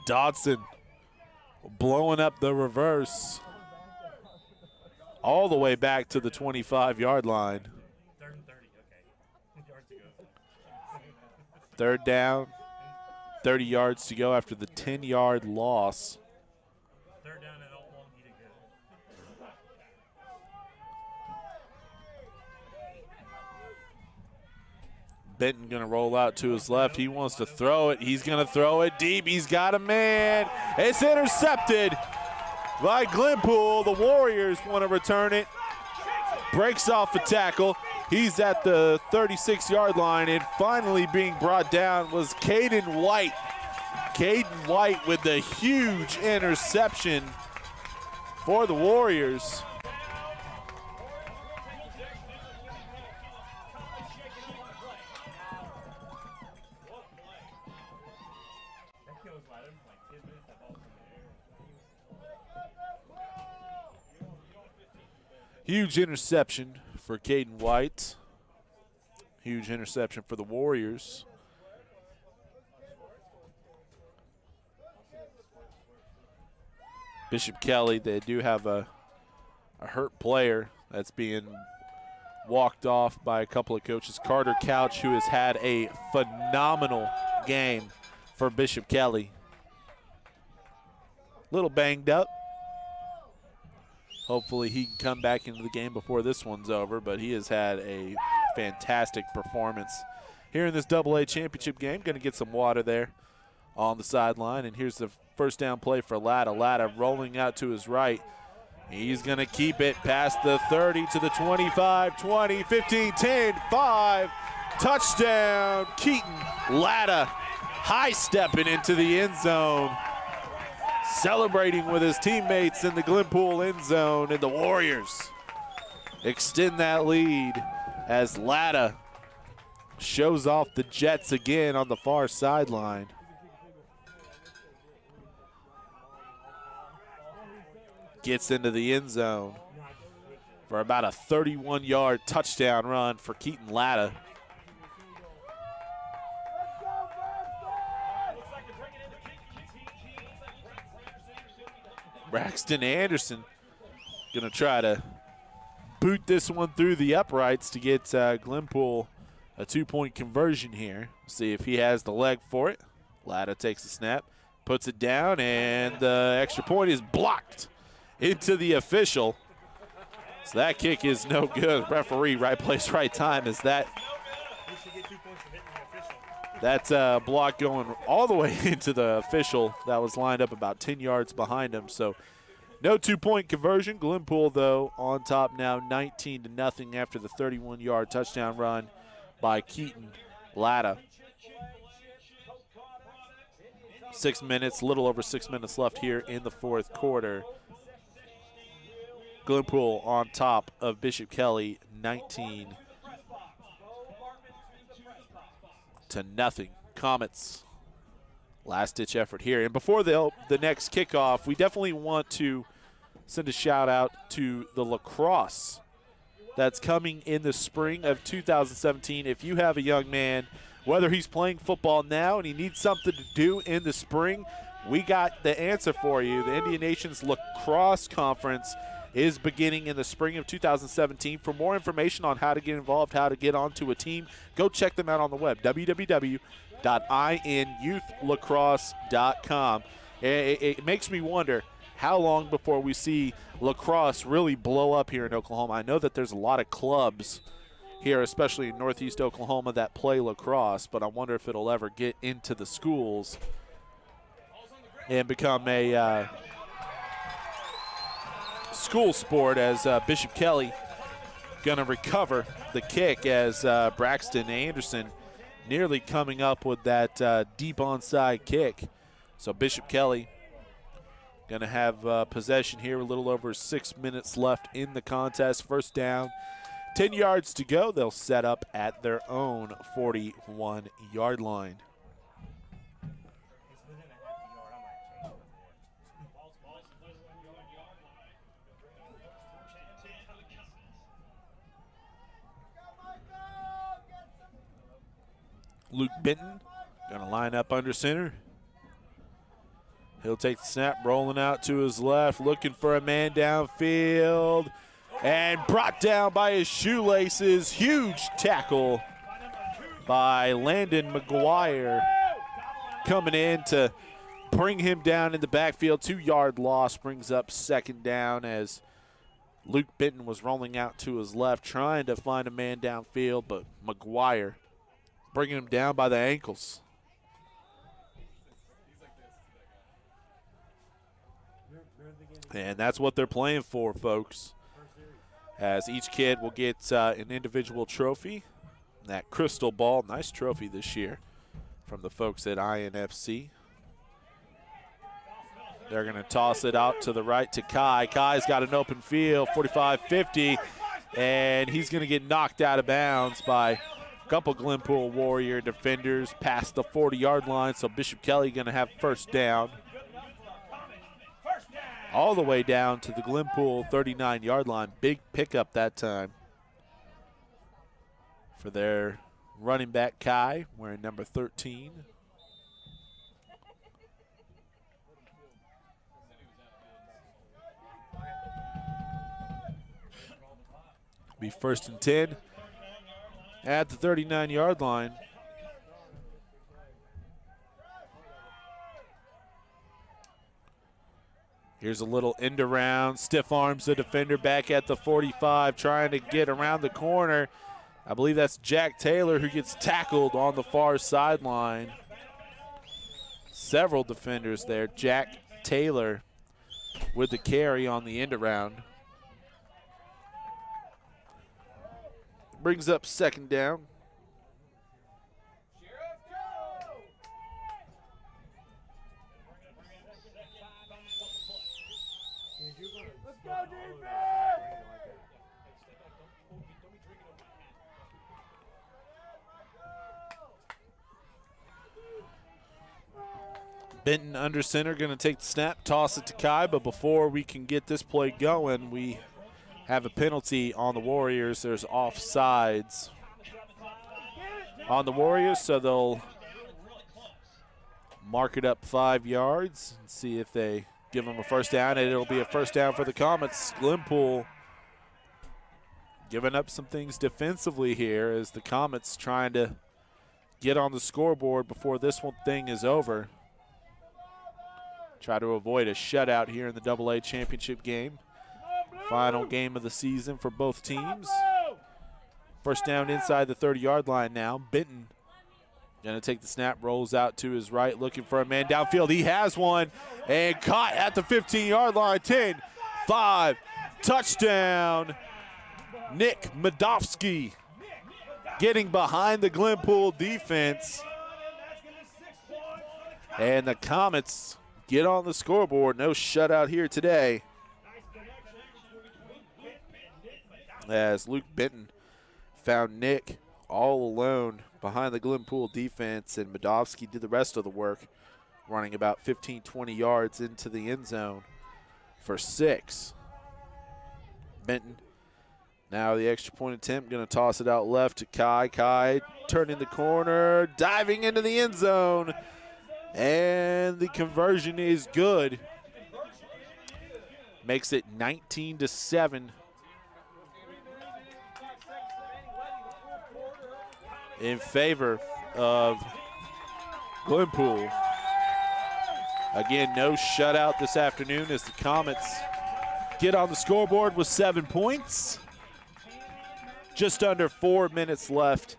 Dotson blowing up the reverse all the way back to the 25-yard line. Third and 30, okay. Yards to go. Third down, 30 yards to go after the 10-yard loss. Third down and all long he to go. Benton going to roll out to his left. He wants to throw it. He's going to throw it deep. He's got a man. It's intercepted by Glenpool. The Warriors want to return it. Breaks off a tackle. He's at the 36-yard line, and finally being brought down was Caden White. Caden White with the huge interception for the Warriors. Huge interception for Caden White. Huge interception for the Warriors. Bishop Kelly, they do have a hurt player that's being walked off by a couple of coaches. Carter Couch, who has had a phenomenal game for Bishop Kelly. Little banged up. Hopefully he can come back into the game before this one's over, but he has had a fantastic performance here in this AA championship game. Going to get some water there on the sideline, and here's the first down play for Latta. Latta rolling out to his right. He's going to keep it past the 30 to the 25, 20, 15, 10, 5. Touchdown, Keaton Latta, high-stepping into the end zone, celebrating with his teammates in the Glenpool end zone, and the Warriors extend that lead as Latta shows off the Jets again on the far sideline. Gets into the end zone for about a 31-yard touchdown run for Keaton Latta. Braxton Anderson gonna try to boot this one through the uprights to get Glenpool a 2-point conversion here. See if he has the leg for it. Latta takes the snap, puts it down, and the extra point is blocked into the official. So that kick is no good. Referee, right place, right time. Is that? That's a block going all the way into the official that was lined up about 10 yards behind him. So no 2-point conversion. Glenpool, though, on top now 19-0 after the 31-yard touchdown run by Keaton Latta. 6 minutes, a little over 6 minutes left here in the fourth quarter. Glenpool on top of Bishop Kelly, 19-0. Comets, last-ditch effort here. And before the next kickoff, we definitely want to send a shout-out to the lacrosse that's coming in the spring of 2017. If you have a young man, whether he's playing football now and he needs something to do in the spring, we got the answer for you. The Indian Nations Lacrosse Conference is beginning in the spring of 2017. For more information on how to get involved, how to get onto a team, go check them out on the web, www.inyyouthlacrosse.com. It makes me wonder how long before we see lacrosse really blow up here in Oklahoma. I know that there's a lot of clubs here, especially in Northeast Oklahoma, that play lacrosse, but I wonder if it'll ever get into the schools and become a school sport, as Bishop Kelly going to recover the kick as Braxton Anderson nearly coming up with that deep onside kick. So Bishop Kelly going to have possession here, a little over 6 minutes left in the contest. First down, 10 yards to go. They'll set up at their own 41-yard line. Luke Benton going to line up under center. He'll take the snap, rolling out to his left, looking for a man downfield, and brought down by his shoelaces. Huge tackle by Landon McGuire coming in to bring him down in the backfield. 2-yard loss brings up second down as Luke Benton was rolling out to his left, trying to find a man downfield, but McGuire bringing him down by the ankles. And that's what they're playing for, folks, as each kid will get an individual trophy. That crystal ball, nice trophy this year from the folks at INFC. They're going to toss it out to the right to Kai. Kai's got an open field, 45-50, and he's going to get knocked out of bounds by couple Glenpool Warrior defenders past the 40-yard line, so Bishop Kelly going to have first down. All the way down to the Glenpool 39-yard line. Big pickup that time for their running back Kai, wearing number 13. Be first and 10. At the 39-yard line. Here's a little end around. Stiff arms the defender back at the 45, trying to get around the corner. I believe that's Jack Taylor who gets tackled on the far sideline. Several defenders there. Jack Taylor with the carry on the end around. Brings up second down. Let's go, defense! Benton under center, going to take the snap, toss it to Kai, but before we can get this play going, we have a penalty on the Warriors. There's offsides on the Warriors, so they'll mark it up 5 yards and see if they give them a first down, and it'll be a first down for the Comets. Glenpool giving up some things defensively here as the Comets trying to get on the scoreboard before this one thing is over. Try to avoid a shutout here in the AA championship game. Final game of the season for both teams. First down inside the 30-yard line now. Benton going to take the snap, rolls out to his right, looking for a man downfield. He has one, and caught at the 15-yard line. 10, 5, touchdown. Nick Medofsky getting behind the Glenpool defense. And the Comets get on the scoreboard. No shutout here today, as Luke Benton found Nick all alone behind the Glenpool defense, and Medofsky did the rest of the work, running about 15, 20 yards into the end zone for 6. Benton, now the extra point attempt, going to toss it out left to Kai. Kai turning the corner, diving into the end zone, and the conversion is good. Makes it 19-7. In favor of Glenpool. Again, no shutout this afternoon as the Comets get on the scoreboard with 7 points. Just under 4 minutes left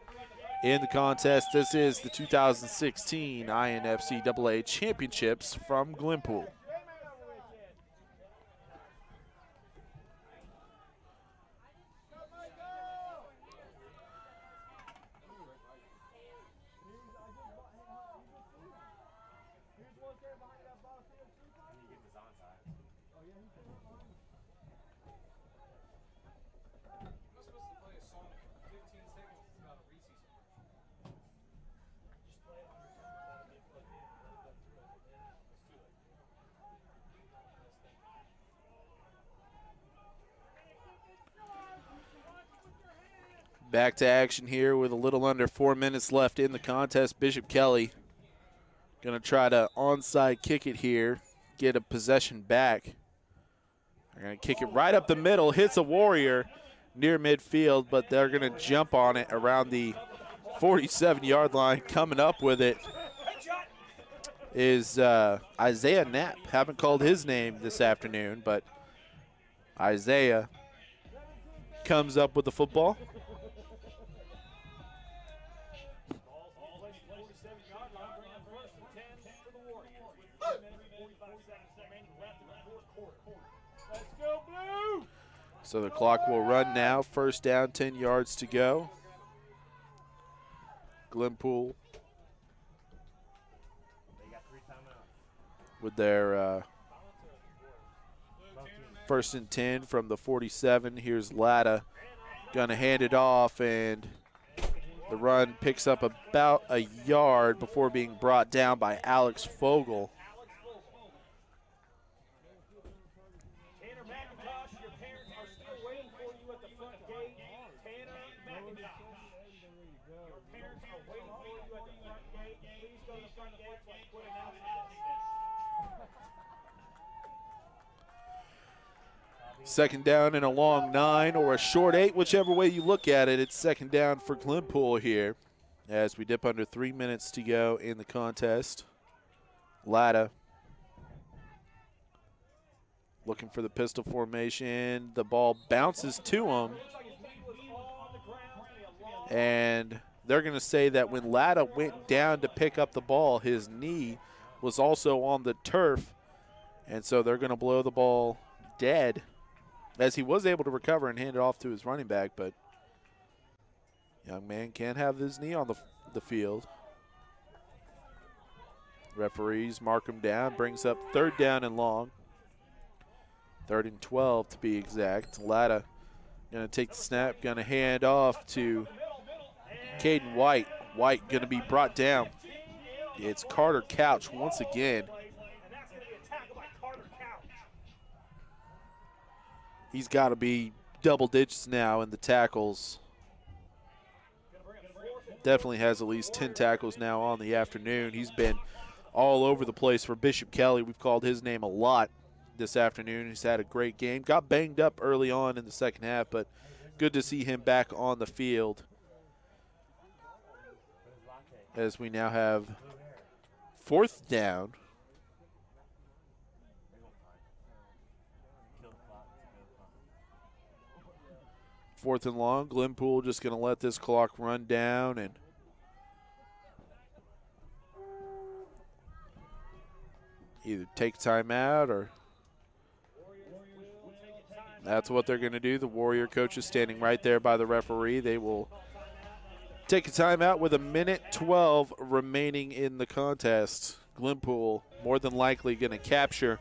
in the contest. This is the 2016 INFC AA Championships from Glenpool. Back to action here with a little under 4 minutes left in the contest. Bishop Kelly going to try to onside kick it here, get a possession back. They're going to kick it right up the middle, hits a Warrior near midfield, but they're going to jump on it around the 47-yard line. Coming up with it is Isaiah Knapp. Haven't called his name this afternoon, but Isaiah comes up with the football. So the clock will run now. First down, 10 yards to go. Glenpool with their first and 10 from the 47. Here's Latta going to hand it off, and the run picks up about a yard before being brought down by Alex Fogel. Second down and a long 9 or a short 8, whichever way you look at it. It's second down for Glenpool here as we dip under 3 minutes to go in the contest. Latta looking for the pistol formation. The ball bounces to him. And they're going to say that when Latta went down to pick up the ball, his knee was also on the turf And so they're going to blow the ball dead, as he was able to recover and hand it off to his running back, but young man can't have his knee on the field. Referees mark him down, brings up 3rd down and long. 3rd and 12 to be exact. Latta going to take the snap, going to hand off to Caden White. White going to be brought down. It's Carter Couch once again. He's got to be double digits now in the tackles. Definitely has at least 10 tackles now on the afternoon. He's been all over the place for Bishop Kelly. We've called his name a lot this afternoon. He's had a great game. Got banged up early on in the second half, but good to see him back on the field. As we now have 4th down. 4th and long. Glenpool just going to let this clock run down and either take timeout or that's what they're going to do. The Warrior coach is standing right there by the referee. They will take a timeout with 1:12 remaining in the contest. Glenpool more than likely going to capture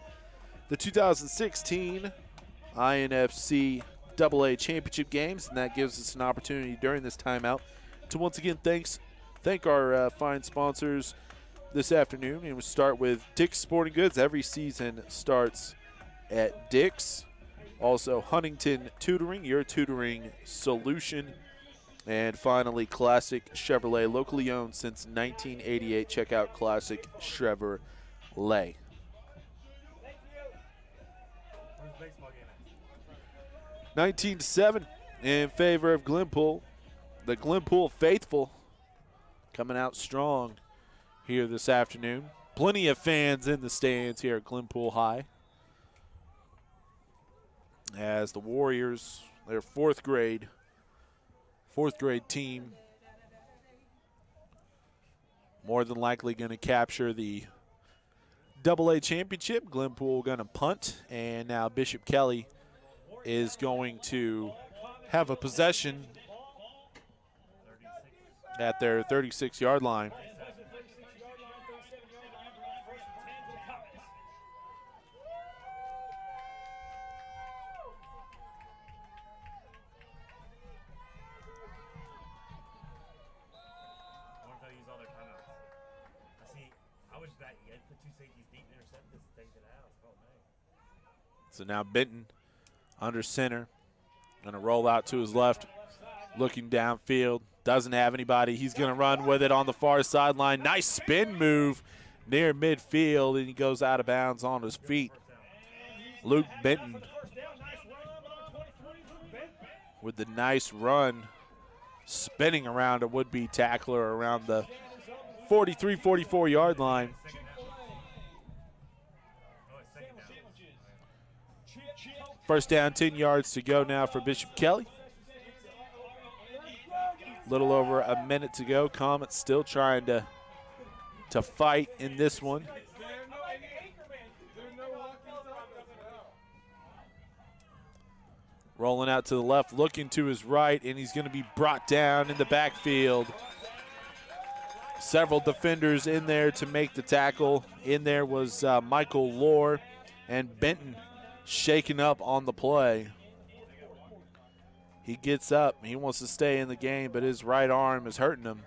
the 2016 INFC AA championship games, and that gives us an opportunity during this timeout to once again thank our fine sponsors this afternoon. And we'll start with Dick's Sporting Goods. Every season starts at Dick's. Also Huntington Tutoring, your tutoring solution. And finally, Classic Chevrolet, locally owned since 1988. Check out Classic Chevrolet. 19-7 in favor of Glenpool. The Glenpool faithful coming out strong here this afternoon. Plenty of fans in the stands here at Glenpool High. As the Warriors, their fourth grade team, more than likely going to capture the AA championship. Glenpool going to punt, and now Bishop Kelly is going to have a possession at their 36-yard line. So now Benton under center, going to roll out to his left, looking downfield. Doesn't have anybody. He's going to run with it on the far sideline. Nice spin move near midfield, and he goes out of bounds on his feet. Luke Benton with the nice run, spinning around a would-be tackler around the 43, 44-yard line. First down, 10 yards to go now for Bishop Kelly. Little over a minute to go. Comets still trying to fight in this one. Rolling out to the left, looking to his right, and he's going to be brought down in the backfield. Several defenders in there to make the tackle. In there was Michael Lohr, and Benton shaken up on the play. He gets up. He wants to stay in the game, but his right arm is hurting him.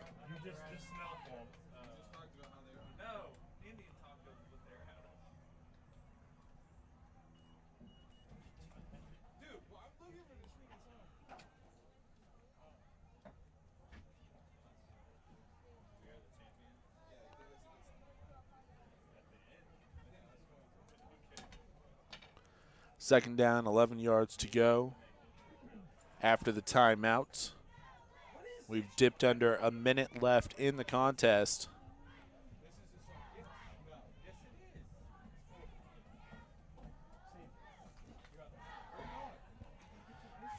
Second down, 11 yards to go after the timeout. We've dipped under a minute left in the contest.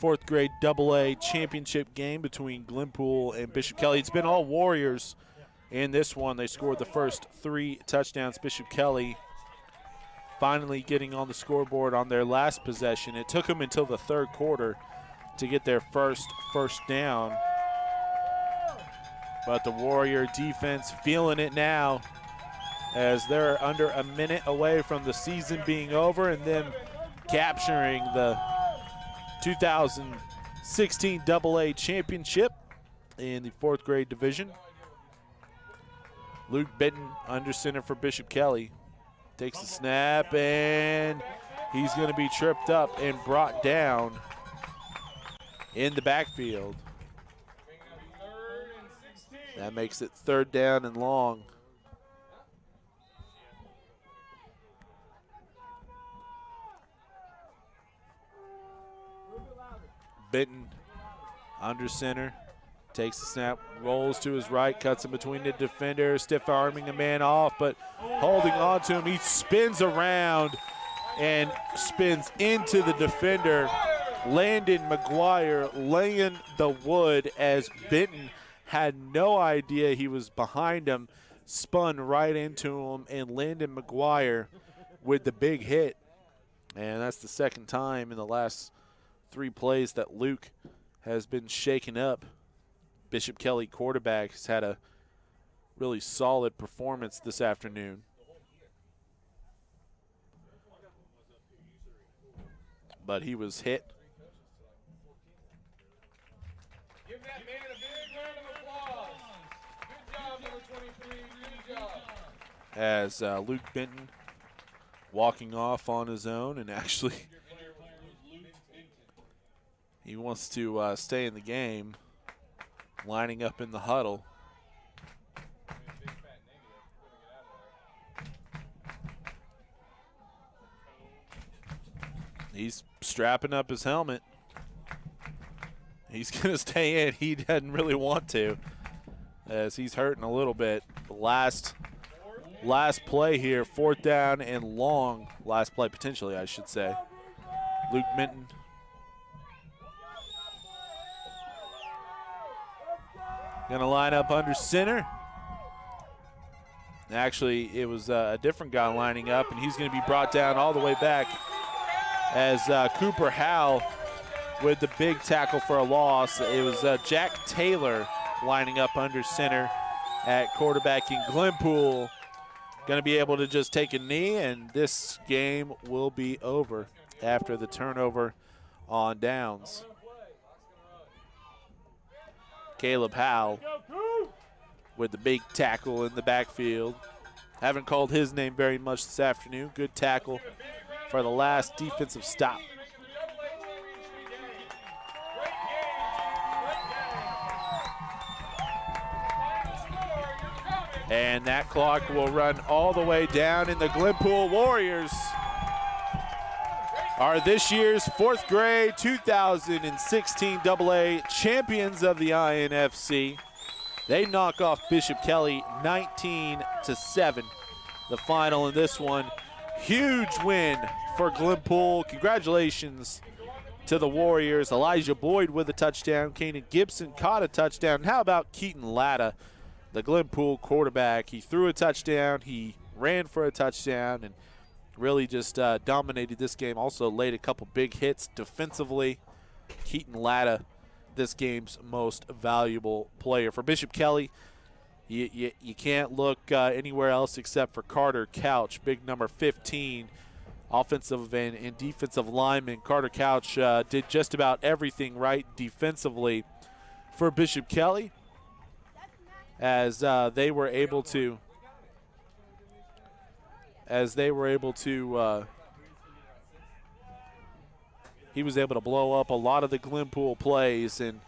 Fourth grade AA championship game between Glenpool and Bishop Kelly. It's been all Warriors in this one. They scored the first 3 touchdowns. Bishop Kelly finally getting on the scoreboard on their last possession. It took them until the third quarter to get their first down. But the Warrior defense feeling it now as they're under a minute away from the season being over and them capturing the 2016 AA championship in the 4th grade division. Luke Benton under center for Bishop Kelly. Takes the snap, and he's going to be tripped up and brought down in the backfield. That makes it 3rd down and long. Benton under center. Takes the snap, rolls to his right, cuts in between the defender, stiff arming a man off, but holding on to him. He spins around and spins into the defender. Landon McGuire laying the wood as Benton had no idea he was behind him, spun right into him, and Landon McGuire with the big hit. And that's the 2nd time in the last 3 plays that Luke has been shaken up. Bishop Kelly quarterback has had a really solid performance this afternoon. But he was hit. Give that man a big round of applause. Good job, number 23. Good job. As Luke Benton walking off on his own, and actually he wants to stay in the game. Lining up in the huddle. He's strapping up his helmet. He's going to stay in. He doesn't really want to, as he's hurting a little bit. The last play here, 4th down and long. Last play potentially, I should say. Luke Benton. Going to line up under center. Actually, it was a different guy lining up, and he's going to be brought down all the way back as Cooper Howell with the big tackle for a loss. It was Jack Taylor lining up under center at quarterback in Glenpool. Going to be able to just take a knee, and this game will be over after the turnover on downs. Caleb Howell with the big tackle in the backfield. Haven't called his name very much this afternoon. Good tackle for the last defensive stop. And that clock will run all the way down, and the Glenpool Warriors are this year's 4th grade 2016 AA champions of the INFC. They knock off Bishop Kelly 19-7. The final in this one. Huge win for Glenpool. Congratulations to the Warriors. Elijah Boyd with a touchdown. Kanan Gibson caught a touchdown. How about Keaton Latta, the Glenpool quarterback? He threw a touchdown. He ran for a touchdown and really just dominated this game. Also laid a couple big hits defensively. Keaton Latta, this game's most valuable player. For Bishop Kelly, you can't look anywhere else except for Carter Couch, big number 15, offensive and defensive lineman. Carter Couch did just about everything right defensively for Bishop Kelly, as they were able to he was able to blow up a lot of the Glenpool plays and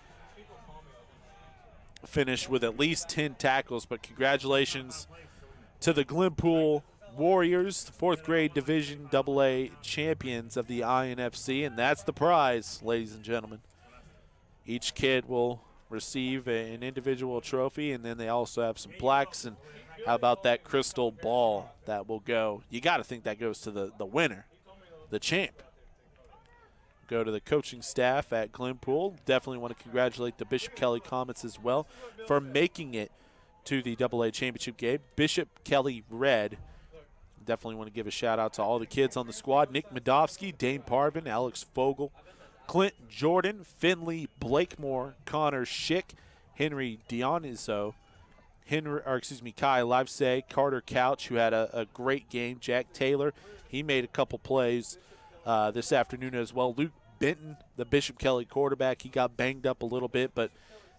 finish with at least 10 tackles. But congratulations to the Glenpool Warriors, 4th grade Division AA champions of the INFC, and that's the prize, ladies and gentlemen. Each kid will receive an individual trophy, and then they also have some plaques. And how about that crystal ball that will go? You got to think that goes to the winner, the champ. Go to the coaching staff at Glenpool. Definitely want to congratulate the Bishop Kelly Comets as well for making it to the AA championship game. Bishop Kelly red, definitely want to give a shout out to all the kids on the squad: Nick Medovsky, Dane Parvin, Alex Fogel, Clint Jordan, Finley Blakemore, Connor Schick, Henry Dionizo, Kai Livesay, Carter Couch, who had a great game, Jack Taylor, he made a couple plays this afternoon as well. Luke Benton, the Bishop Kelly quarterback, he got banged up a little bit, but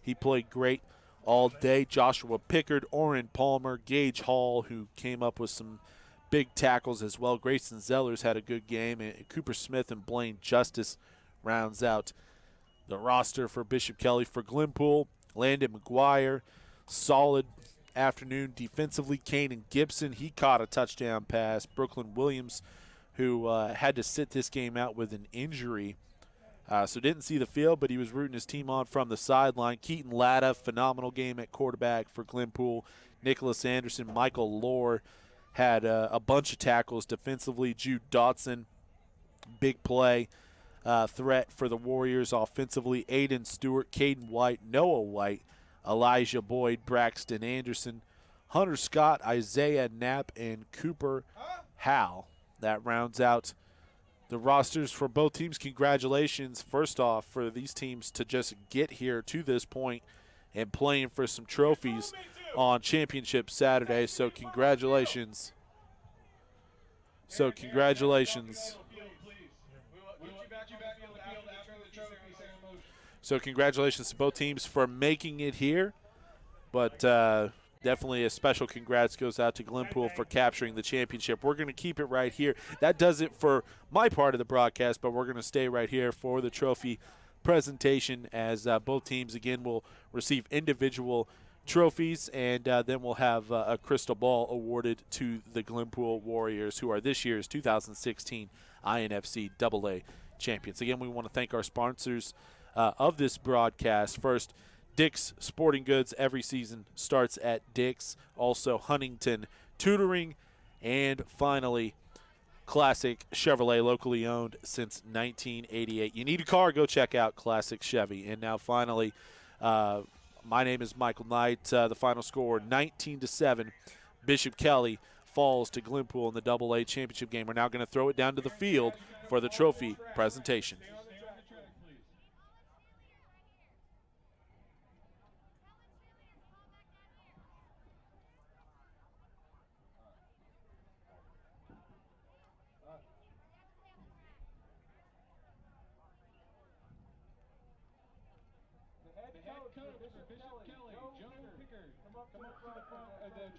he played great all day. Joshua Pickard, Orrin Palmer, Gage Hall, who came up with some big tackles as well. Grayson Zellers had a good game, and Cooper Smith and Blaine Justice rounds out the roster for Bishop Kelly. For Glenpool, Landon McGuire, solid afternoon defensively. Kanan Gibson, he caught a touchdown pass. Brooklyn Williams, who had to sit this game out with an injury, so didn't see the field, but he was rooting his team on from the sideline. Keaton Latta, phenomenal game at quarterback for Glenpool. Nicholas Anderson, Michael Lohr had a bunch of tackles defensively. Jude Dotson, big play threat for the Warriors offensively. Aiden Stewart, Caden White, Noah White, Elijah Boyd, Braxton Anderson, Hunter Scott, Isaiah Knapp, and Cooper Howe. That rounds out the rosters for both teams. Congratulations, first off, for these teams to just get here to this point and playing for some trophies on Championship Saturday. So congratulations. So congratulations to both teams for making it here. But definitely a special congrats goes out to Glenpool for capturing the championship. We're going to keep it right here. That does it for my part of the broadcast, but we're going to stay right here for the trophy presentation as both teams, again, will receive individual trophies, and then we'll have a crystal ball awarded to the Glenpool Warriors, who are this year's 2016 INFC AA champions. Again, we want to thank our sponsors of this broadcast. First, Dick's Sporting Goods. Every season starts at Dick's. Also, Huntington Tutoring. And finally, Classic Chevrolet, locally owned since 1988. You need a car, go check out Classic Chevy. And now finally, my name is Michael Knight. The final score, 19-7. Bishop Kelly falls to Glenpool in the AA championship game. We're now going to throw it down to the field for the trophy presentation.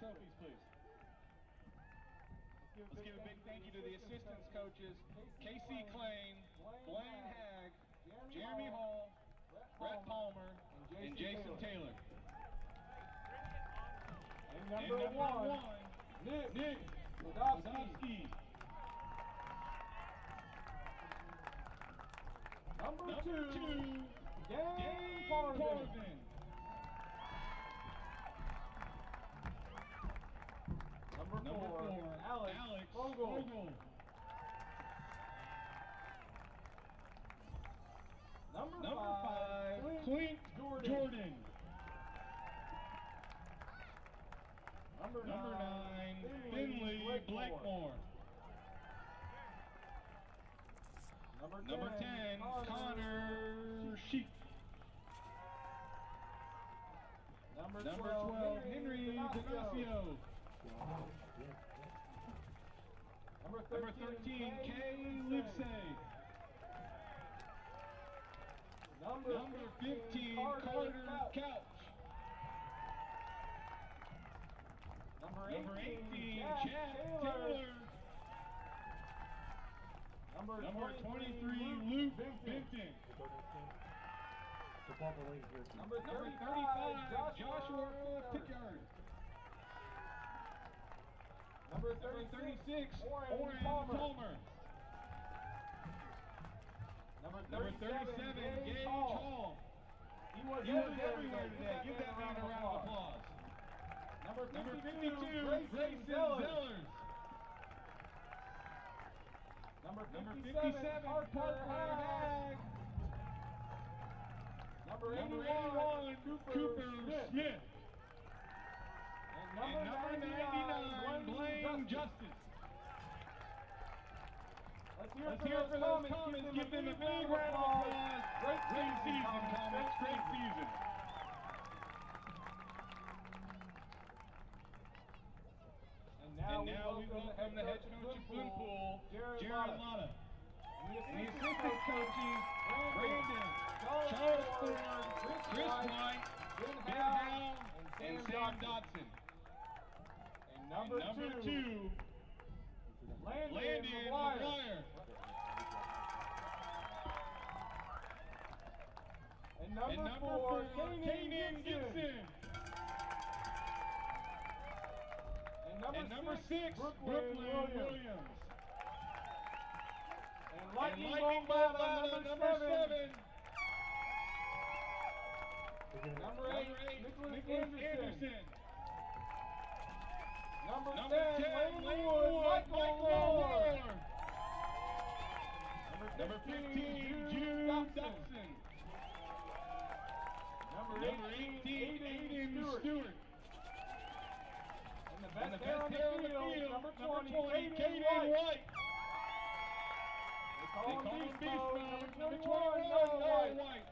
Trophies, please. Let's give a big thank you to the assistants coaches, Casey Klain, Blaine Hagg, Jeremy Hall, Brett Palmer, and Jason Taylor. And number one, Nick Wadowski. Number two, Dan Parvin. Number four, Alex Fogel. Number five, Clint Jordan. Number nine, Finley Blakemore. Number 10, Connor Sheep. Number 12, Henry Denacio. Number 13, Kay Livesay. Number 15, Carter Couch. Number 18, Jack Taylor. Number 23, Luke Benton. Number 35, Joshua Pickard. Number 36, Orrin Palmer. Number 37, Gage Hall. He was everywhere today. Give that man a round of applause. Number 52, Grayson Zellers. Number 57, Parker Hagg. Number 81, Cooper Smith. And number 99, Blaine Justice. Let's hear for those Comets. Give them a big round of applause. Great season, Comets. Great season. And now we welcome the head coach of Glenpool, Jared Lotta. And the assistant coaches, Brandon, Charles Ford, Chris White, Ben Howe, and Sam Dotson. And number two, Landon McGuire. And number four, Kanan Gibson. And number six, Brooklyn Williams. And lightning bolt out number seven. Number eight, Nicholas Anderson. Number 10, Lanewood, Michael Lord. Number 15, Jude Dotson. Number 18, Aiden Stewart. And the best player on the field, number 20, Caden White. They call him Beast Mode, number 21, Noah White.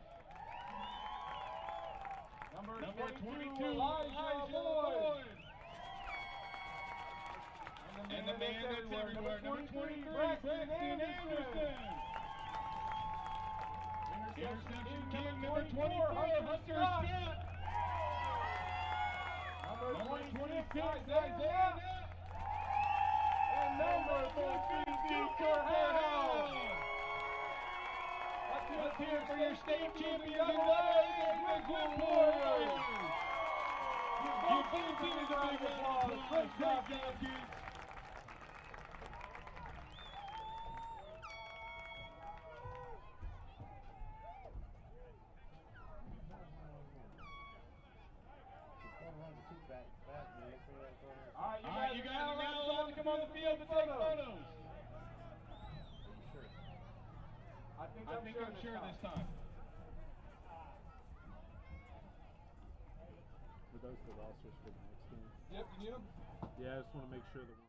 Number 22, Elijah Lloyd. And the man that's everywhere, number 23, Braxton Anderson. Interception king, number 24, Hunter Scott. Number 26, Isaiah. And number 14, Deacon Howe. Let's hear for your state champions and the Glenpool Warriors. You both teams a big applause. Great job, kids. All right, you guys are now allowed to come on the field to take photos. I think I'm sure this time. Were those the rosters for the next game? Yep, you need them? Yeah, I just want to make sure that